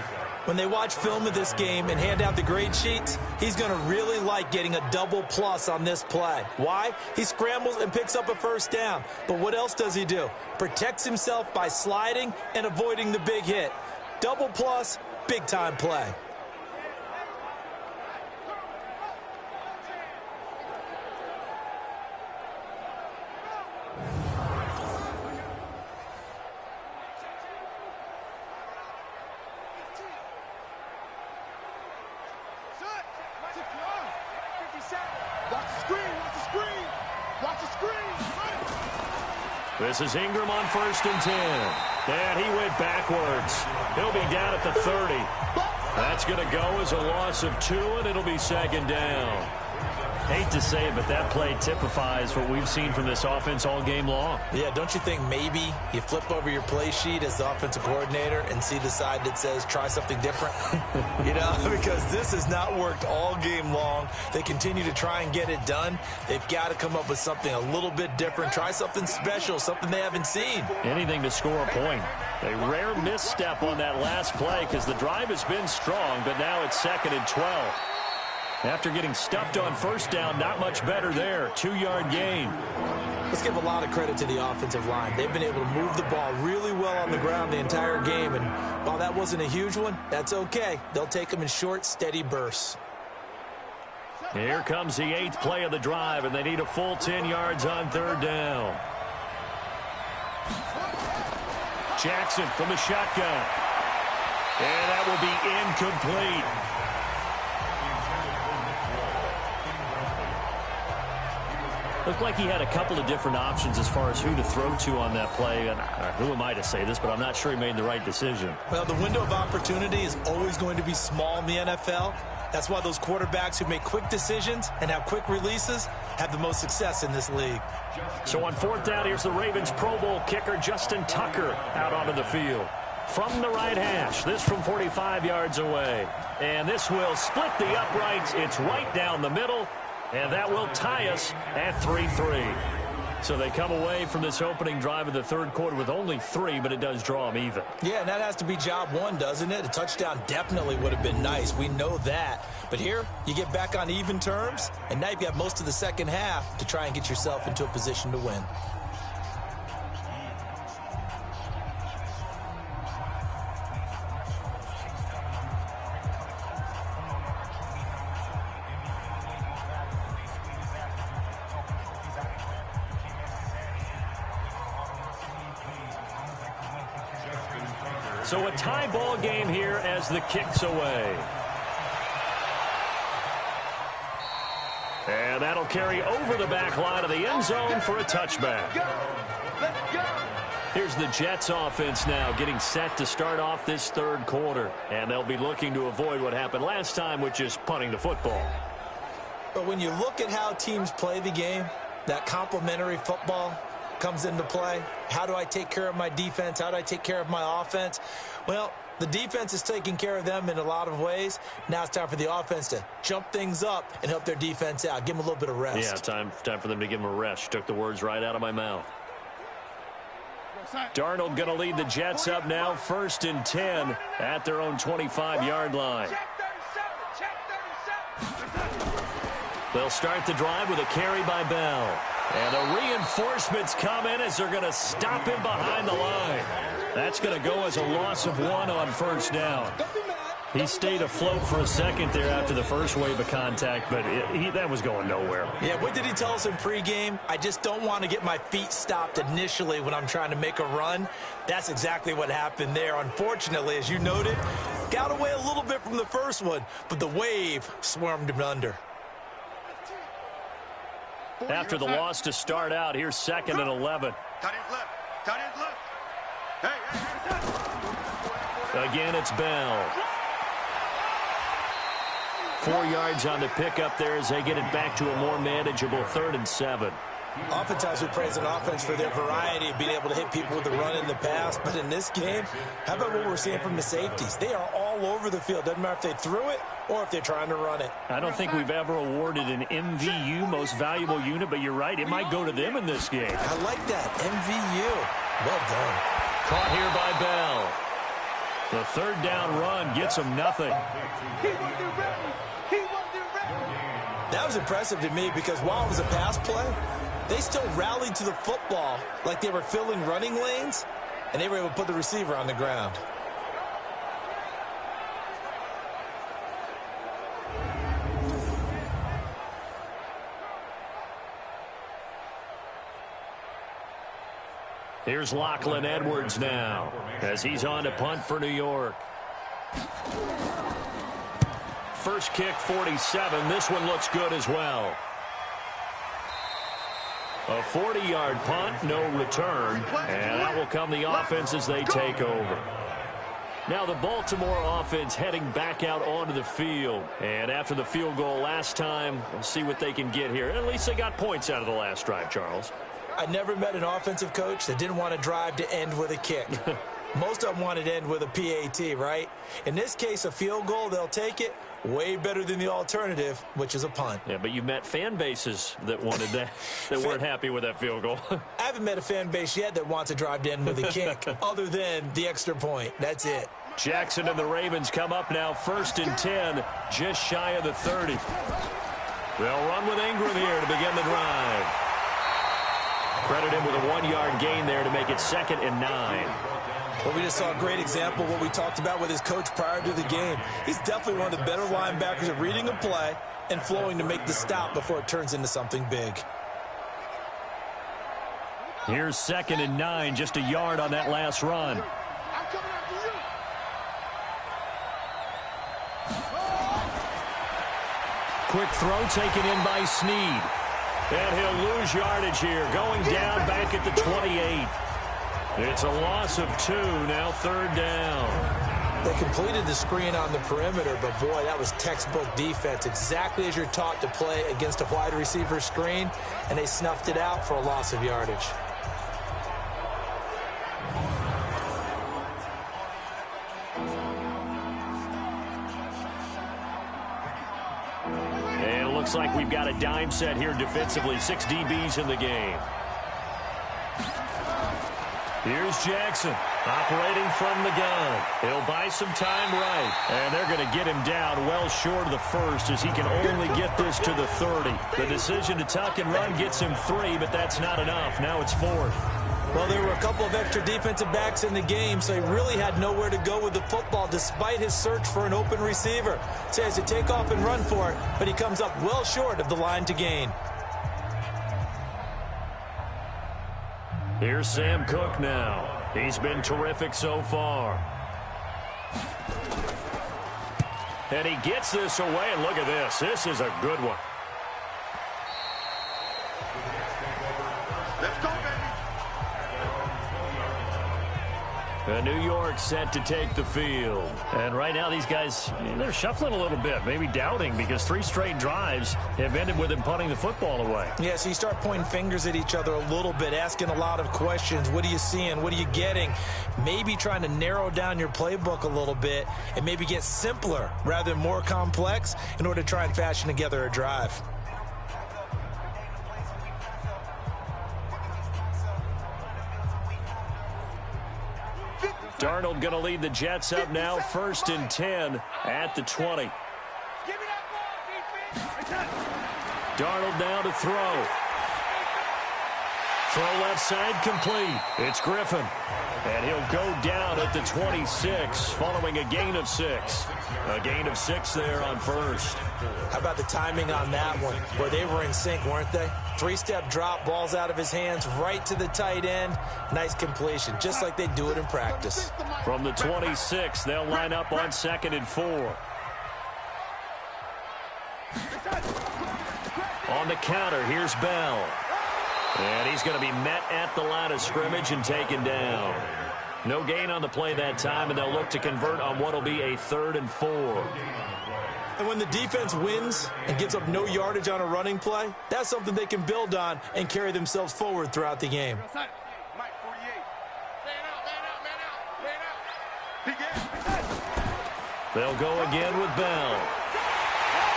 When they watch film of this game and hand out the grade sheets, he's going to really like getting a double plus on this play. Why? He scrambles and picks up a first down. But what else does he do? Protects himself by sliding and avoiding the big hit. Double plus, big-time play. This is Ingram on 1st and 10. And he went backwards. He'll be down at the 30. That's going to go as a loss of 2, and it'll be 2nd down. Hate to say it, but that play typifies what we've seen from this offense all game long. Yeah, don't you think maybe you flip over your play sheet as the offensive coordinator and see the side that says try something different? You know, because this has not worked all game long. They continue to try and get it done. They've got to come up with something a little bit different. Try something special, something they haven't seen. Anything to score a point. A rare misstep on that last play because the drive has been strong, but now it's 2nd and 12. After getting stuffed on first down, not much better there. 2-yard gain. Let's give a lot of credit to the offensive line. They've been able to move the ball really well on the ground the entire game. And while that wasn't a huge one, that's okay. They'll take them in short, steady bursts. Here comes the 8th play of the drive, and they need a full 10 yards on 3rd down. Jackson from the shotgun. And that will be incomplete. Looked like he had a couple of different options as far as who to throw to on that play. And who am I to say this, but I'm not sure he made the right decision. Well, the window of opportunity is always going to be small in the NFL. That's why those quarterbacks who make quick decisions and have quick releases have the most success in this league. So on 4th down, here's the Ravens Pro Bowl kicker Justin Tucker out onto the field. From the right hash, this from 45 yards away. And this will split the uprights. It's right down the middle, and that will tie us at 3-3. So they come away from this opening drive of the third quarter with only 3, but it does draw them even. Yeah, and that has to be job one, doesn't it? A touchdown definitely would have been nice. We know that. But here, you get back on even terms, and now you have most of the second half to try and get yourself into a position to win. So a tie ball game here as the kick's away. And that'll carry over the back line of the end zone for a touchback. Here's the Jets offense now getting set to start off this third quarter. And they'll be looking to avoid what happened last time, which is punting the football. But when you look at how teams play the game, that complementary football comes into play. How do I take care of my defense? How do I take care of my offense? Well, the defense is taking care of them in a lot of ways. Now it's time for the offense to jump things up and help their defense out. Give them a little bit of rest. Yeah, time for them to give them a rest. You took the words right out of my mouth. Darnold going to lead the Jets up now, 1st and 10 at their own 25-yard line. They'll start the drive with a carry by Bell. And the reinforcements come in as they're going to stop him behind the line. That's going to go as a loss of 1 on 1st down. He stayed afloat for a second there after the first wave of contact, but that was going nowhere. Yeah, what did he tell us in pregame? I just don't want to get my feet stopped initially when I'm trying to make a run. That's exactly what happened there. Unfortunately, as you noted, got away a little bit from the first one, but the wave swarmed him under. After the loss to start out, here's 2nd and 11. Again, it's Bell. 4 yards on the pickup there as they get it back to a more manageable 3rd and 7. Oftentimes we praise an offense for their variety of being able to hit people with the run in the pass. But in this game, how about what we're seeing from the safeties? They are all over the field. Doesn't matter if they threw it or if they're trying to run it. I don't think we've ever awarded an MVU, most valuable unit, but you're right. It might go to them in this game. I like that. MVU. Well done. Caught here by Bell. The 3rd down run gets him nothing. That was impressive to me because while it was a pass play, they still rallied to the football like they were filling running lanes, and they were able to put the receiver on the ground. Here's Lachlan Edwards now as he's on to punt for New York. First kick, 47. This one looks good as well. A 40-yard punt, no return, and that will come the offense as they take over. Now the Baltimore offense heading back out onto the field. And after the field goal last time, we'll see what they can get here. At least they got points out of the last drive, Charles. I never met an offensive coach that didn't want to drive to end with a kick. Most of them wanted to end with a PAT, right? In this case, a field goal, they'll take it. Way better than the alternative, which is a punt. Yeah, but you met fan bases that wanted that, that weren't happy with that field goal. I haven't met a fan base yet that wants to drive to end with a kick, other than the extra point. That's it. Jackson and the Ravens come up now, 1st and 10, just shy of the 30. They'll run with Ingram here to begin the drive. Credit him with a 1-yard gain there to make it 2nd and 9. Well, we just saw a great example of what we talked about with his coach prior to the game. He's definitely one of the better linebackers at reading a play and flowing to make the stop before it turns into something big. Here's 2nd and 9, just a yard on that last run. I'm coming after you. Quick throw taken in by Snead. And he'll lose yardage here, going down back at the 28. It's a loss of 2, now 3rd down. They completed the screen on the perimeter, but boy, that was textbook defense. Exactly as you're taught to play against a wide receiver screen, and they snuffed it out for a loss of yardage. And it looks like we've got a dime set here defensively. 6 DBs in the game. Here's Jackson, operating from the gun. He'll buy some time right. And they're going to get him down well short of the first as he can only get this to the 30. The decision to tuck and run gets him 3, but that's not enough. Now it's 4th. Well, there were a couple of extra defensive backs in the game, so he really had nowhere to go with the football despite his search for an open receiver. So he has to take off and run for it, but he comes up well short of the line to gain. Here's Sam Cook now. He's been terrific so far. And he gets this away, and look at this. This is a good one. Let's go, baby. New York set to take the field. And right now these guys, they're shuffling a little bit, maybe doubting, because 3 straight drives have ended with him punting the football away. Yeah, so you start pointing fingers at each other a little bit, asking a lot of questions. What are you seeing? What are you getting? Maybe trying to narrow down your playbook a little bit and maybe get simpler rather than more complex in order to try and fashion together a drive. Darnold going to lead the Jets up now, 1st and 10 at the 20. Darnold now to throw. Throw left side complete. It's Griffin. And he'll go down at the 26 following a gain of 6. A gain of 6 there on 1st. How about the timing on that one, where they were in sync, weren't they? 3-step drop, balls out of his hands, right to the tight end. Nice completion, just like they do it in practice. From the 26, they'll line up on 2nd and 4. On the counter, here's Bell. And he's going to be met at the line of scrimmage and taken down. No gain on the play that time, and they'll look to convert on what will be a 3rd and 4. And when the defense wins and gives up no yardage on a running play, that's something they can build on and carry themselves forward throughout the game. They'll go again with Bell.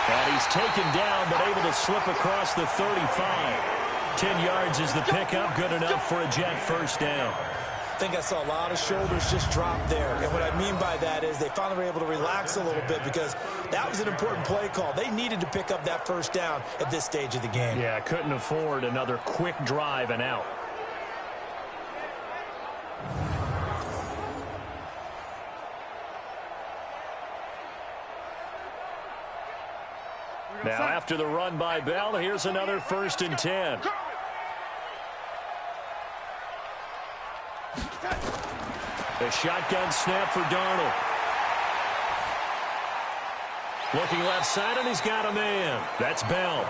And he's taken down, but able to slip across the 35. 10 yards is the pickup, good enough for a Jet 1st down. I think I saw a lot of shoulders just drop there. And what I mean by that is they finally were able to relax a little bit because that was an important play call. They needed to pick up that 1st down at this stage of the game. Yeah, couldn't afford another quick drive and out. Now after the run by Bell, here's another 1st and 10. A shotgun snap for Darnold. Looking left side, and he's got a man. That's Bell.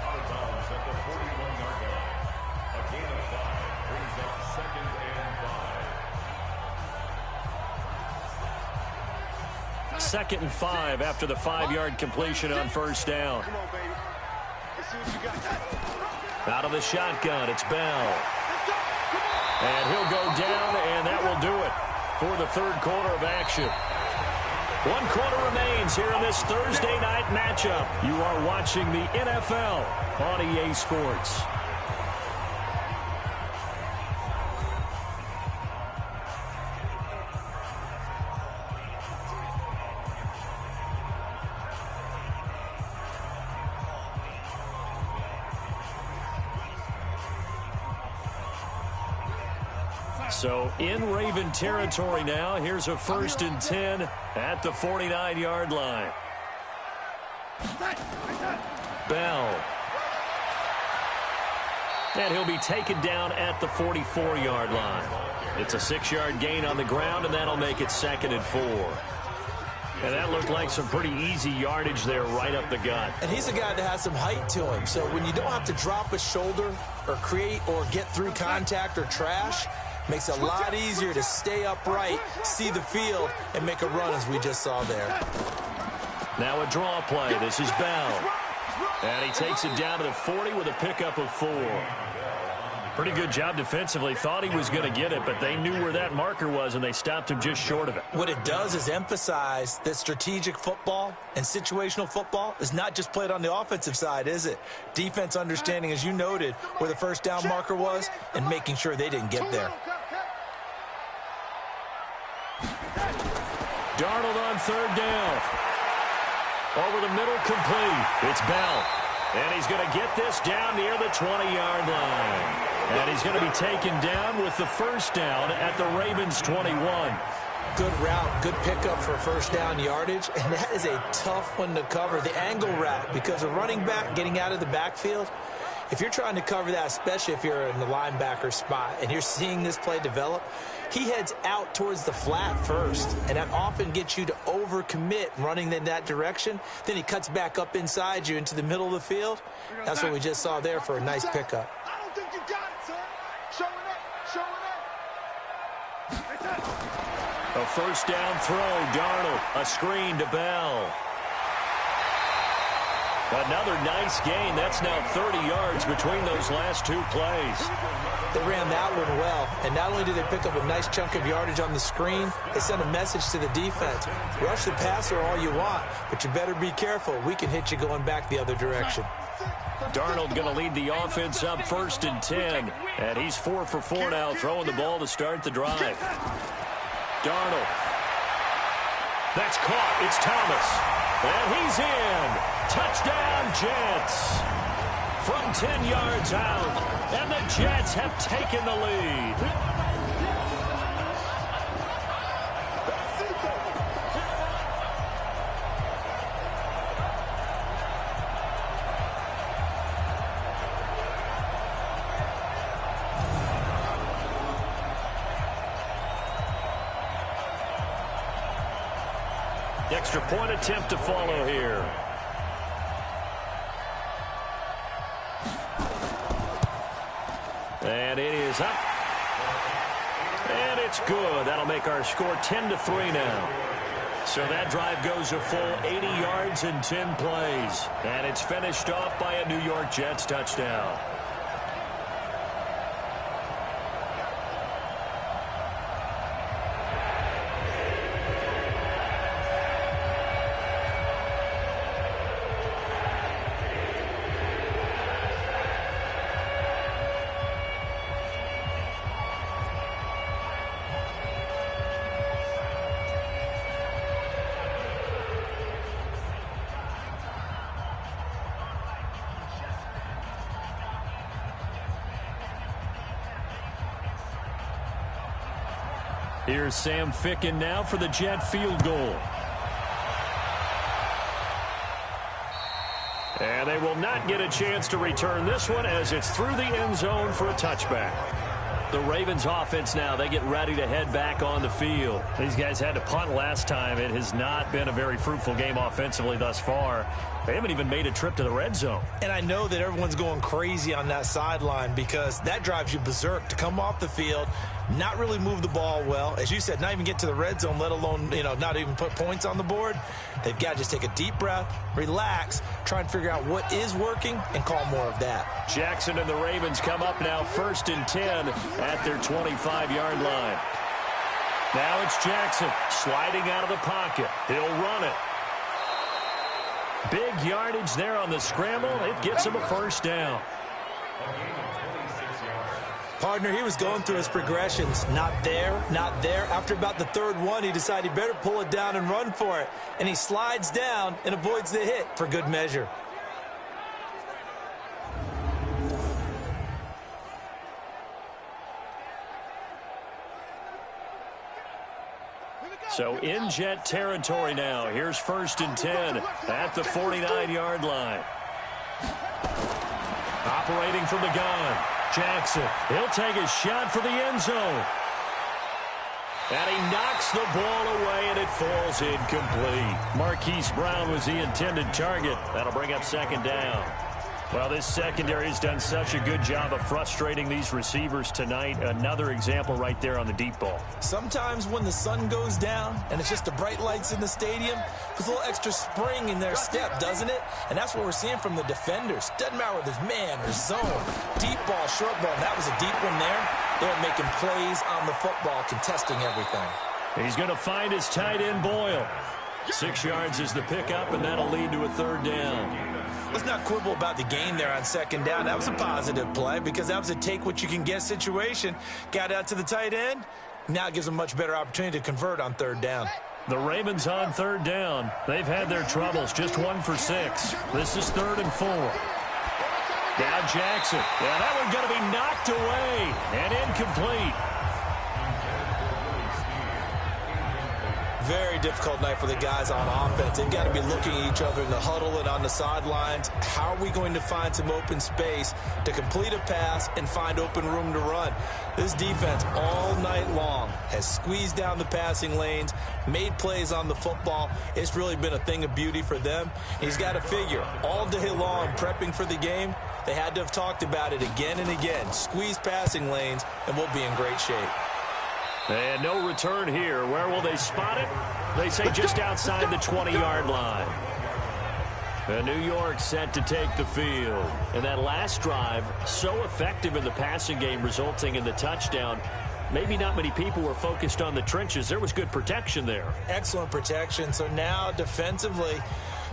Out of bounds at the 41-yard line. A gain of 5 brings up 2nd and 5. 2nd and 5 after the 5-yard completion on 1st down. Come on, baby. Let's see what you got. Out of the shotgun, it's Bell. And he'll go down, and that will do it for the 3rd quarter of action. 1 quarter remains here in this Thursday night matchup. You are watching the NFL on EA Sports. So in Raven territory now. Here's a 1st and 10 at the 49-yard line. Bell. And he'll be taken down at the 44-yard line. It's a 6-yard gain on the ground, and that'll make it 2nd and 4. And that looked like some pretty easy yardage there right up the gut. And he's a guy that has some height to him. So when you don't have to drop a shoulder or create or get through contact or trash, makes it a lot easier to stay upright, see the field, and make a run as we just saw there. Now a draw play. This is Bell. And he takes it down to the 40 with a pickup of 4. Pretty good job defensively. Thought he was going to get it, but they knew where that marker was, and they stopped him just short of it. What it does is emphasize that strategic football and situational football is not just played on the offensive side, is it? Defense understanding, as you noted, where the first down marker was and making sure they didn't get there. Darnold on 3rd down. Over the middle, complete. It's Bell. And he's going to get this down near the 20-yard line. And he's going to be taken down with the first down at the Ravens' 21. Good route, good pickup for first down yardage, and that is a tough one to cover, the angle route, because a running back getting out of the backfield, if you're trying to cover that, especially if you're in the linebacker spot and you're seeing this play develop, he heads out towards the flat first, and that often gets you to overcommit running in that direction. Then he cuts back up inside you into the middle of the field. That's what we just saw there for a nice pickup. I don't think you got it, sir. Showing up. A first down throw, Darnold. A screen to Bell. Another nice gain. That's now 30 yards between those last 2 plays. They ran that one well, and not only did they pick up a nice chunk of yardage on the screen, they sent a message to the defense. Rush the passer all you want, but you better be careful. We can hit you going back the other direction. Darnold going to lead the offense up 1st and 10, and he's 4 for 4 now, throwing the ball to start the drive. Darnold. That's caught. It's Thomas. And he's in. Touchdown, Jets. From 10 yards out. And the Jets have taken the lead. Extra point attempt to follow here. And it is up. And it's good. That'll make our score 10-3 now. So that drive goes a full 80 yards in 10 plays. And it's finished off by a New York Jets touchdown. Here's Sam Ficken now for the Jet field goal. And they will not get a chance to return this one as it's through the end zone for a touchback. The Ravens offense now, they get ready to head back on the field. These guys had to punt last time. It has not been a very fruitful game offensively thus far. They haven't even made a trip to the red zone. And I know that everyone's going crazy on that sideline because that drives you berserk to come off the field, not really move the ball well. As you said, not even get to the red zone, let alone, not even put points on the board. They've got to just take a deep breath, relax, try and figure out what is working, and call more of that. Jackson and the Ravens come up now 1st and 10 at their 25-yard line. Now it's Jackson sliding out of the pocket. He'll run it. Big yardage there on the scramble. It gets him a first down. Partner, he was going through his progressions. Not there, not there. After about the 3rd one, he decided he better pull it down and run for it. And he slides down and avoids the hit for good measure. So in Jet territory now. Here's 1st and 10 at the 49-yard line. Operating from the gun. Jackson, he'll take a shot for the end zone. And he knocks the ball away, and it falls incomplete. Marquise Brown was the intended target. That'll bring up second down. Well, this secondary has done such a good job of frustrating these receivers tonight. Another example right there on the deep ball. Sometimes when the sun goes down and it's just the bright lights in the stadium, puts a little extra spring in their step, doesn't it? And that's what we're seeing from the defenders. Doesn't matter whether it's man or zone. Deep ball, short ball. That was a deep one there. They're making plays on the football, contesting everything. He's going to find his tight end, Boyle. 6 yards is the pickup, and that'll lead to a third down. Let's not quibble about the gain there on second down. That was a positive play because that was a take-what-you-can-get situation. Got out to the tight end. Now it gives them a much better opportunity to convert on third down. The Ravens on third down. They've had their troubles, just 1 for 6. This is 3rd and 4. Now Jackson. Yeah, that one's going to be knocked away and incomplete. Very difficult night for the guys on offense. They've got to be looking at each other in the huddle and on the sidelines. How are we going to find some open space to complete a pass and find open room to run? This defense all night long has squeezed down the passing lanes, made plays on the football. It's really been a thing of beauty for them. He's got to figure all day long prepping for the game. They had to have talked about it again and again. Squeeze passing lanes, and we'll be in great shape. And no return here. Where will they spot it? They say just outside the 20-yard line. And New York set to take the field. And that last drive, so effective in the passing game, resulting in the touchdown. Maybe not many people were focused on the trenches. There was good protection there. Excellent protection. So now defensively,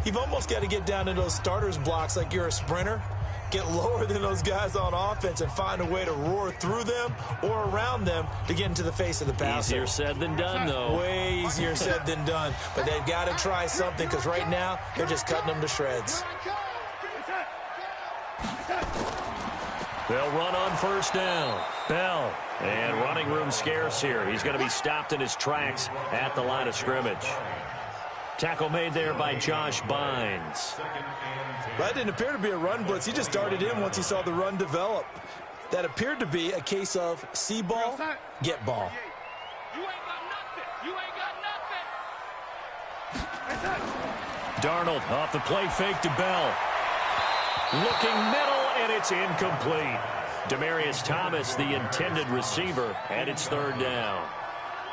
you've almost got to get down to those starters blocks like you're a sprinter. Get lower than those guys on offense and find a way to roar through them or around them to get into the face of the passer. Easier said than done, though. Way easier said than done. But they've got to try something because right now they're just cutting them to shreds. They'll run on first down. Bell. And running room scarce here. He's going to be stopped in his tracks at the line of scrimmage. Tackle made there by Josh Bynes. That didn't appear to be a run blitz. He just darted in once he saw the run develop. That appeared to be a case of see ball, get ball. You ain't got nothing. You ain't got nothing. Darnold off the play fake to Bell. Looking middle, and it's incomplete. Demaryius Thomas, the intended receiver, and it's third down.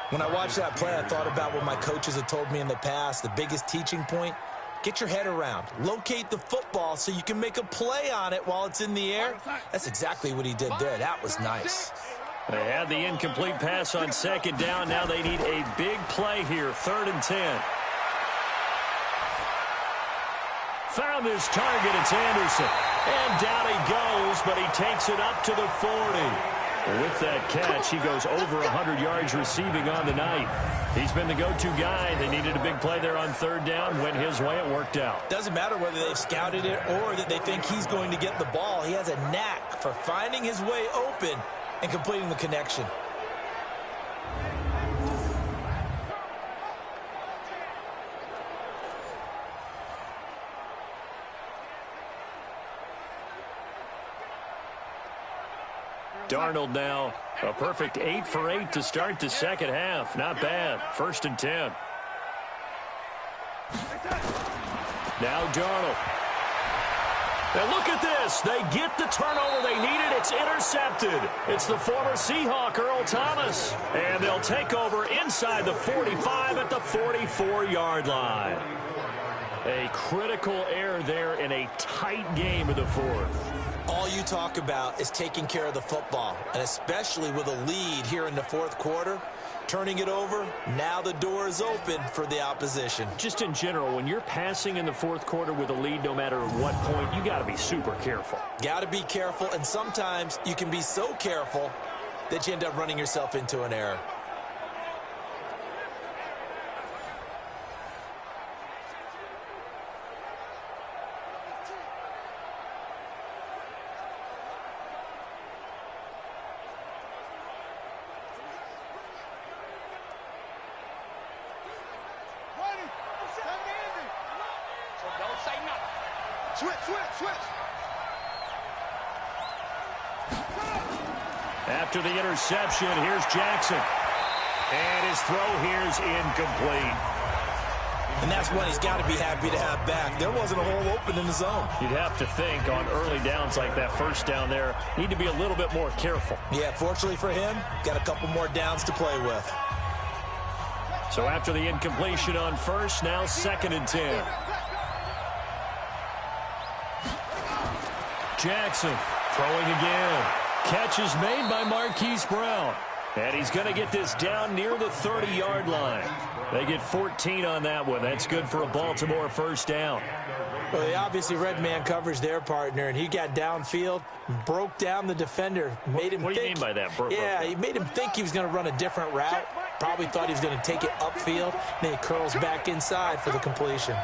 When I watched that play, I thought about what my coaches had told me in the past. The biggest teaching point, get your head around. Locate the football so you can make a play on it while it's in the air. That's exactly what he did there. That was nice. They had the incomplete pass on second down. Now they need a big play here, 3rd and 10. Found his target. It's Anderson. And down he goes, but he takes it up to the 40. With that catch, he goes over 100 yards receiving on the night. He's been the go-to guy. They needed a big play there on third down. Went his way. It worked out. Doesn't matter whether they've scouted it or that they think he's going to get the ball. He has a knack for finding his way open and completing the connection. Darnold now a perfect 8 for 8 to start the second half. Not bad. 1st and 10. Now Darnold. And look at this. They get the turnover they needed. It's intercepted. It's the former Seahawk, Earl Thomas. And they'll take over inside the 45 at the 44-yard line. A critical error there in a tight game of the fourth. All you talk about is taking care of the football, and especially with a lead here in the fourth quarter, turning it over, now the door is open for the opposition. Just in general, when you're passing in the fourth quarter with a lead, no matter what point, you got to be super careful. Got to be careful, and sometimes you can be so careful that you end up running yourself into an error. After the interception, here's Jackson. And his throw here's incomplete. And that's one he's got to be happy to have back. There wasn't a hole open in the zone. You'd have to think on early downs like that first down there, need to be a little bit more careful. Yeah, fortunately for him, got a couple more downs to play with. So after the incompletion on first, now 2nd and 10. Jackson throwing again. Catch is made by Marquise Brown. And he's going to get this down near the 30-yard line. They get 14 on that one. That's good for a Baltimore first down. Well, they obviously read man coverage their partner, and he got downfield, broke down the defender, made him What do you mean by that? He made him think he was going to run a different route. Probably thought he was going to take it upfield. Then he curls back inside for the completion.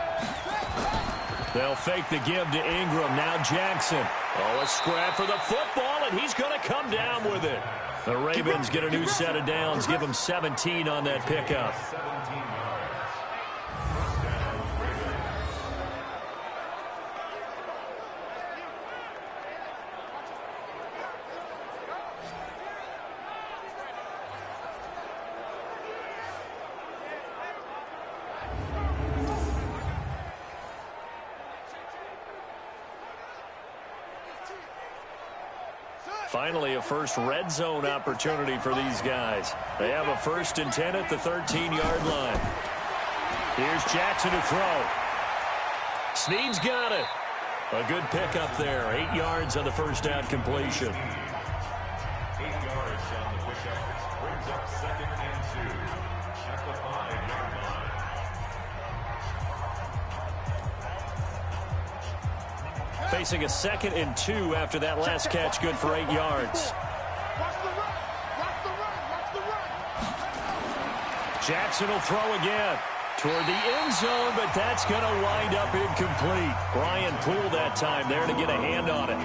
They'll fake the give to Ingram. Now Jackson. Oh, a scrap for the football, and he's going to come down with it. The Ravens get a new set of downs. Give them 17 on that pickup. Finally, a first red zone opportunity for these guys. They have a 1st and 10 at the 13-yard line. Here's Jackson to throw. Snead's got it. A good pickup there. 8 yards on the first down completion. 8 yards on the pickup. Brings up 2nd and 2 at the 5-yard line. Facing a 2nd and 2 after that last catch, good for 8 yards. Jackson will throw again toward the end zone, but that's going to wind up incomplete. Brian Poole that time there to get a hand on it.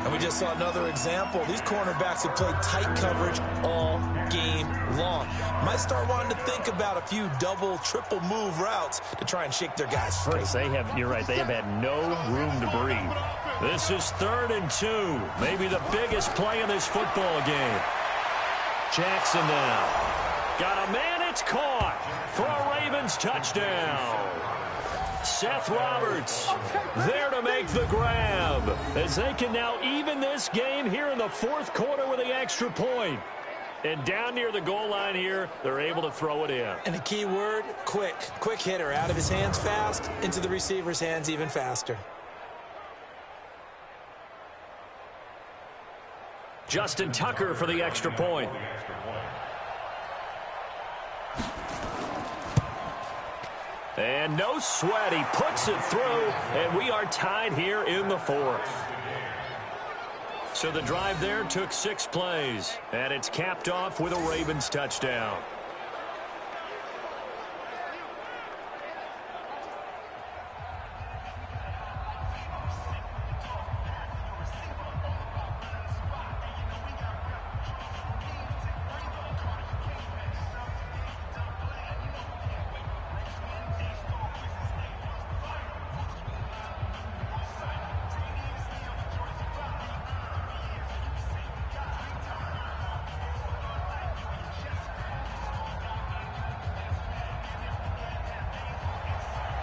And we just saw another example. These cornerbacks have played tight coverage all game long. Might start wanting to think about a few double, triple move routes to try and shake their guys free. You're right, they have had no room to breathe. This is 3rd and 2. Maybe the biggest play in this football game. Jackson now. Got a man, it's caught for a Ravens touchdown. Seth Roberts there to make the grab as they can now even this game here in the 4th quarter with the extra point. And down near the goal line here, they're able to throw it in. And the key word, quick. Quick hitter. Out of his hands fast, into the receiver's hands even faster. Justin Tucker for the extra point. And no sweat, he puts it through, and we are tied here in the 4th. So the drive there took 6 plays, and it's capped off with a Ravens touchdown.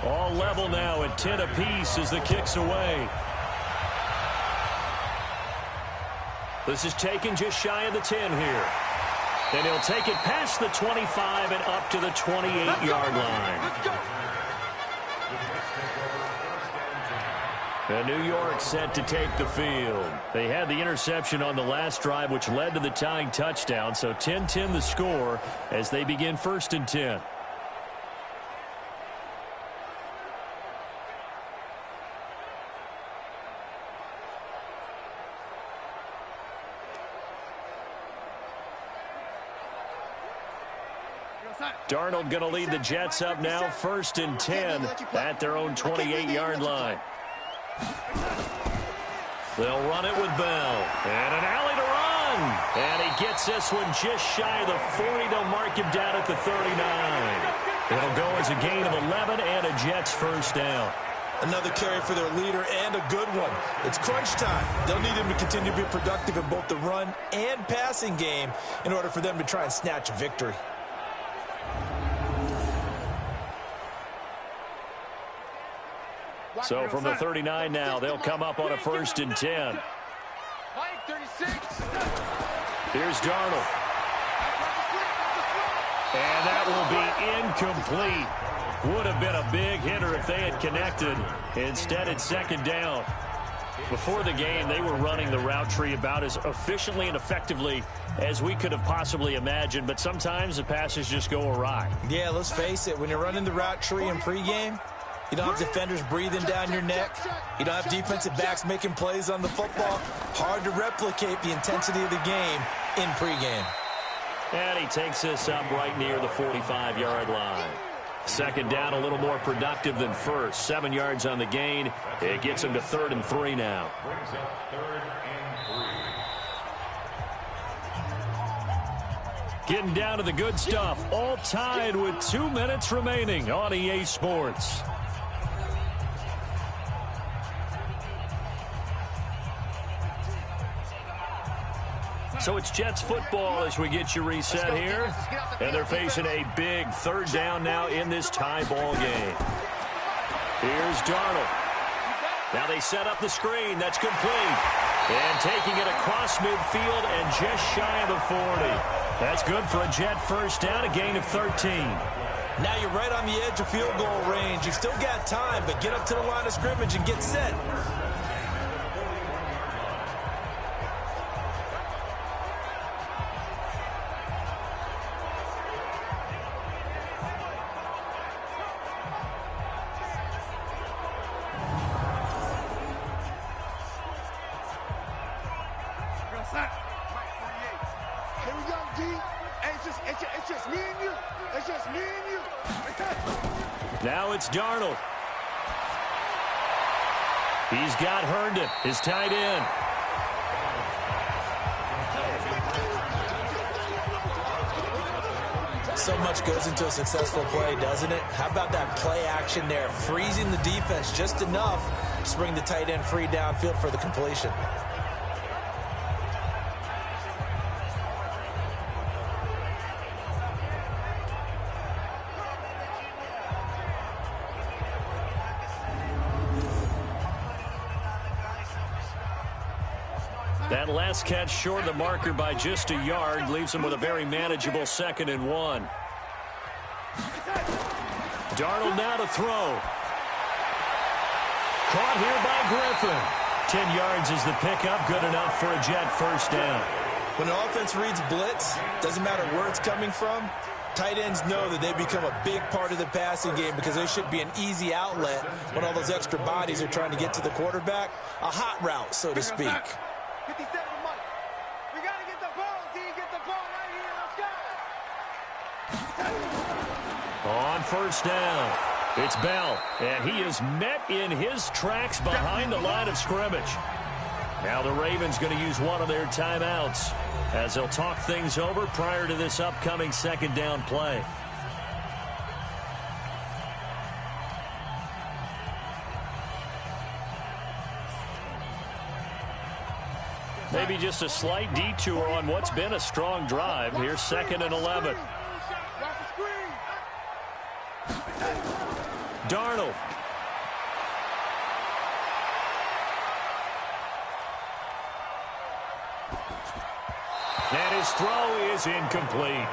All level now at 10 apiece as the kick's away. This is taken just shy of the 10 here. And he'll take it past the 25 and up to the 28-yard line. And New York set to take the field. They had the interception on the last drive, which led to the tying touchdown. So 10-10 the score as they begin 1st and 10. Darnold going to lead the Jets up now, 1st and 10 at their own 28-yard line. They'll run it with Bell. And an alley to run. And he gets this one just shy of the 40. They'll mark him down at the 39. It'll go as a gain of 11 and a Jets first down. Another carry for their leader and a good one. It's crunch time. They'll need him to continue to be productive in both the run and passing game in order for them to try and snatch a victory. So from the 39 now, they'll come up on a 1st and 10. Here's Darnold. And that will be incomplete. Would have been a big hitter if they had connected. Instead, it's 2nd down. Before the game, they were running the route tree about as efficiently and effectively as we could have possibly imagined, but sometimes the passes just go awry. Yeah, let's face it, when you're running the route tree in pregame, you don't have defenders breathing down your neck. You don't have defensive backs making plays on the football. Hard to replicate the intensity of the game in pregame. And he takes this up right near the 45-yard line. 2nd down, a little more productive than first. 7 yards on the gain. It gets him to 3rd and 3 now. Brings up 3rd and 3. Getting down to the good stuff. All tied with 2 minutes remaining on EA Sports. So it's Jets football as we get you reset here. And they're facing a big 3rd down now in this tie ball game. Here's Darnold. Now they set up the screen. That's complete. And taking it across midfield and just shy of the 40. That's good for a Jet 1st down, a gain of 13. Now you're right on the edge of field goal range. You've still got time, but get up to the line of scrimmage and get set. Here we go, D. It's just me and you. It's just me and you. Now it's Darnold. He's got Herndon, his tight end. So much goes into a successful play, doesn't it? How about that play action there? Freezing the defense just enough to bring the tight end free downfield for the completion. That last catch short of the marker by just a yard leaves him with a very manageable 2nd and 1. Darnold now to throw. Caught here by Griffin. 10 yards is the pickup, good enough for a Jet 1st down. When an offense reads blitz, doesn't matter where it's coming from, tight ends know that they become a big part of the passing game because they should be an easy outlet when all those extra bodies are trying to get to the quarterback. A hot route, so to speak. 57 Mike. We got to get the ball, D. Get the ball right here. Let's go. On 1st down, it's Bell, and he is met in his tracks behind the line of scrimmage. Now the Ravens going to use one of their timeouts as they'll talk things over prior to this upcoming 2nd down play. Maybe just a slight detour on what's been a strong drive. Here's 2nd and 11. Darnold. And his throw is incomplete.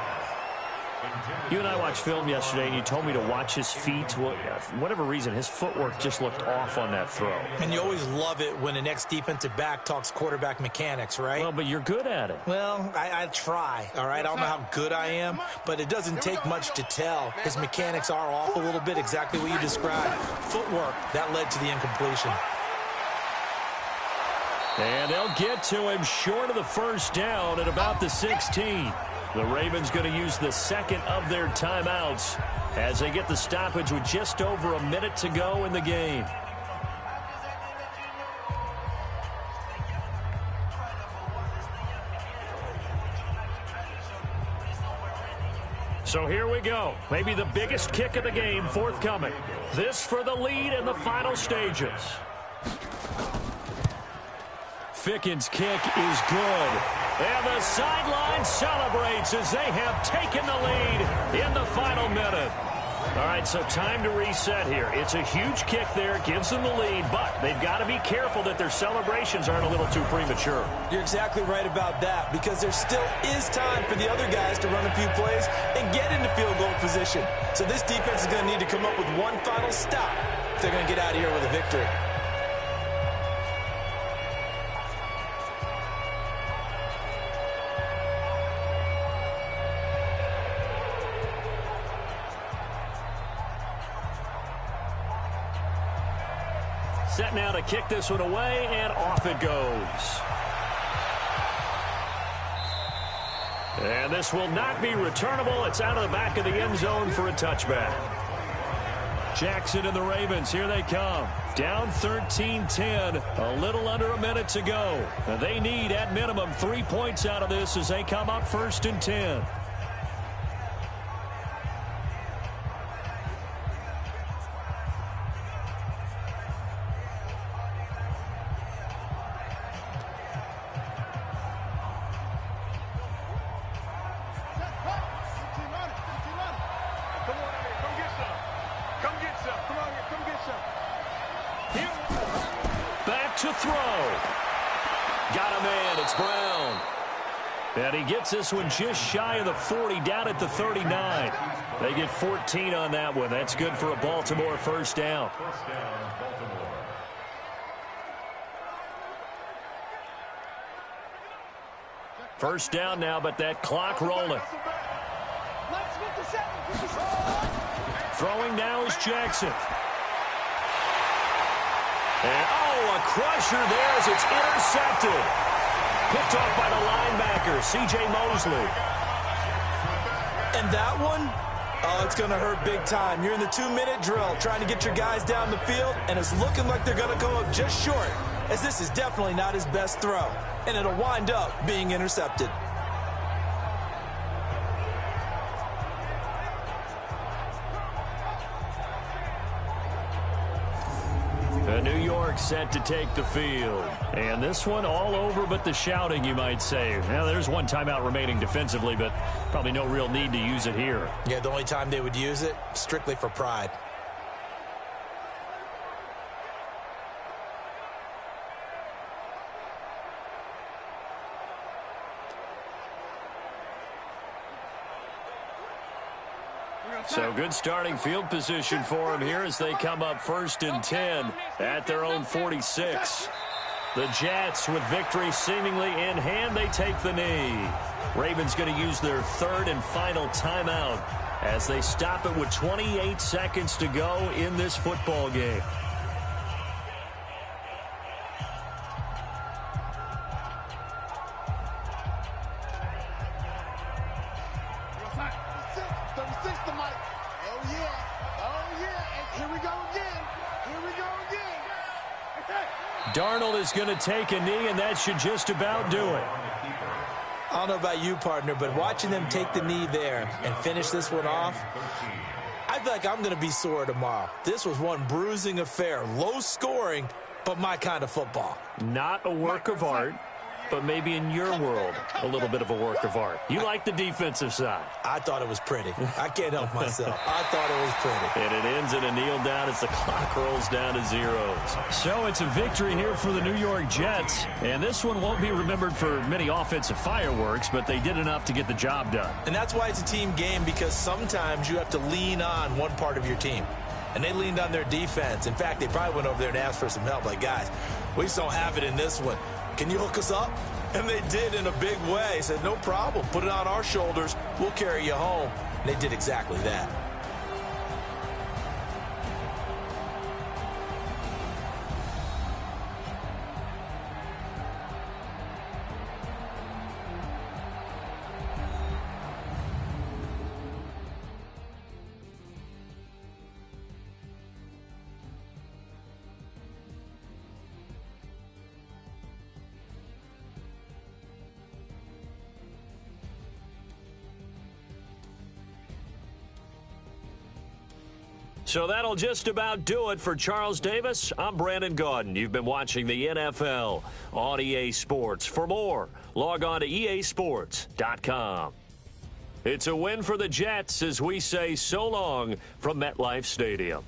You and I watched film yesterday, and you told me to watch his feet. Well, for whatever reason, his footwork just looked off on that throw. And you always love it when an ex-defensive back talks quarterback mechanics, right? Well, but you're good at it. Well, I try, all right? I don't know how good I am, but it doesn't take much to tell. His mechanics are off a little bit, exactly what you described. Footwork, that led to the incompletion. And they'll get to him short of the 1st down at about the 16. The Ravens going to use the 2nd of their timeouts as they get the stoppage with just over a minute to go in the game. So here we go. Maybe the biggest kick of the game forthcoming. This for the lead in the final stages. Ficken's kick is good. And the sideline celebrates as they have taken the lead in the final. 7. All right, so time to reset here. It's a huge kick there, gives them the lead, but they've got to be careful that their celebrations aren't a little too premature. You're exactly right about that, because there still is time for the other guys to run a few plays and get into field goal position. So this defense is going to need to come up with one final stop if they're going to get out of here with a victory. Set now to kick this one away, and off it goes. And this will not be returnable. It's out of the back of the end zone for a touchback. Jackson and the Ravens, here they come. Down 13-10, a little under a minute to go. And they need, at minimum, 3 points out of this as they come up 1st and 10. To throw. Got a man. It's Brown. And he gets this one just shy of the 40, down at the 39. They get 14 on that one. That's good for a Baltimore first down. First down now, but that clock rolling. Throwing now is Jackson. And, a crusher there as it's intercepted. Picked off by the linebacker, C.J. Mosley. And that one, it's going to hurt big time. You're in the 2-minute drill trying to get your guys down the field, and it's looking like they're going to go up just short, as this is definitely not his best throw, and it'll wind up being intercepted. New York set to take the field. And this one all over but the shouting, you might say. Now, there's one timeout remaining defensively, but probably no real need to use it here. Yeah, the only time they would use it, strictly for pride. So good starting field position for them here as they come up 1st and 10 at their own 46. The Jets with victory seemingly in hand, they take the knee. Ravens going to use their 3rd and final timeout as they stop it with 28 seconds to go in this football game. Darnold is going to take a knee, and that should just about do it. I don't know about you, partner, but watching them take the knee there and finish this one off, I feel like I'm going to be sore tomorrow. This was one bruising affair, low scoring, but my kind of football. Not a work of art, but maybe in your world, a little bit of a work of art. You like the defensive side. I thought it was pretty. I can't help myself. I thought it was pretty. And it ends in a kneel down as the clock rolls down to zeros. So it's a victory here for the New York Jets. And this one won't be remembered for many offensive fireworks, but they did enough to get the job done. And that's why it's a team game, because sometimes you have to lean on one part of your team. And they leaned on their defense. In fact, they probably went over there and asked for some help. Like, guys, we just don't have it in this one. Can you hook us up? And they did in a big way. Said, no problem. Put it on our shoulders. We'll carry you home. And they did exactly that. So that'll just about do it for Charles Davis. I'm Brandon Gaudin. You've been watching the NFL on EA Sports. For more, log on to easports.com. It's a win for the Jets as we say so long from MetLife Stadium.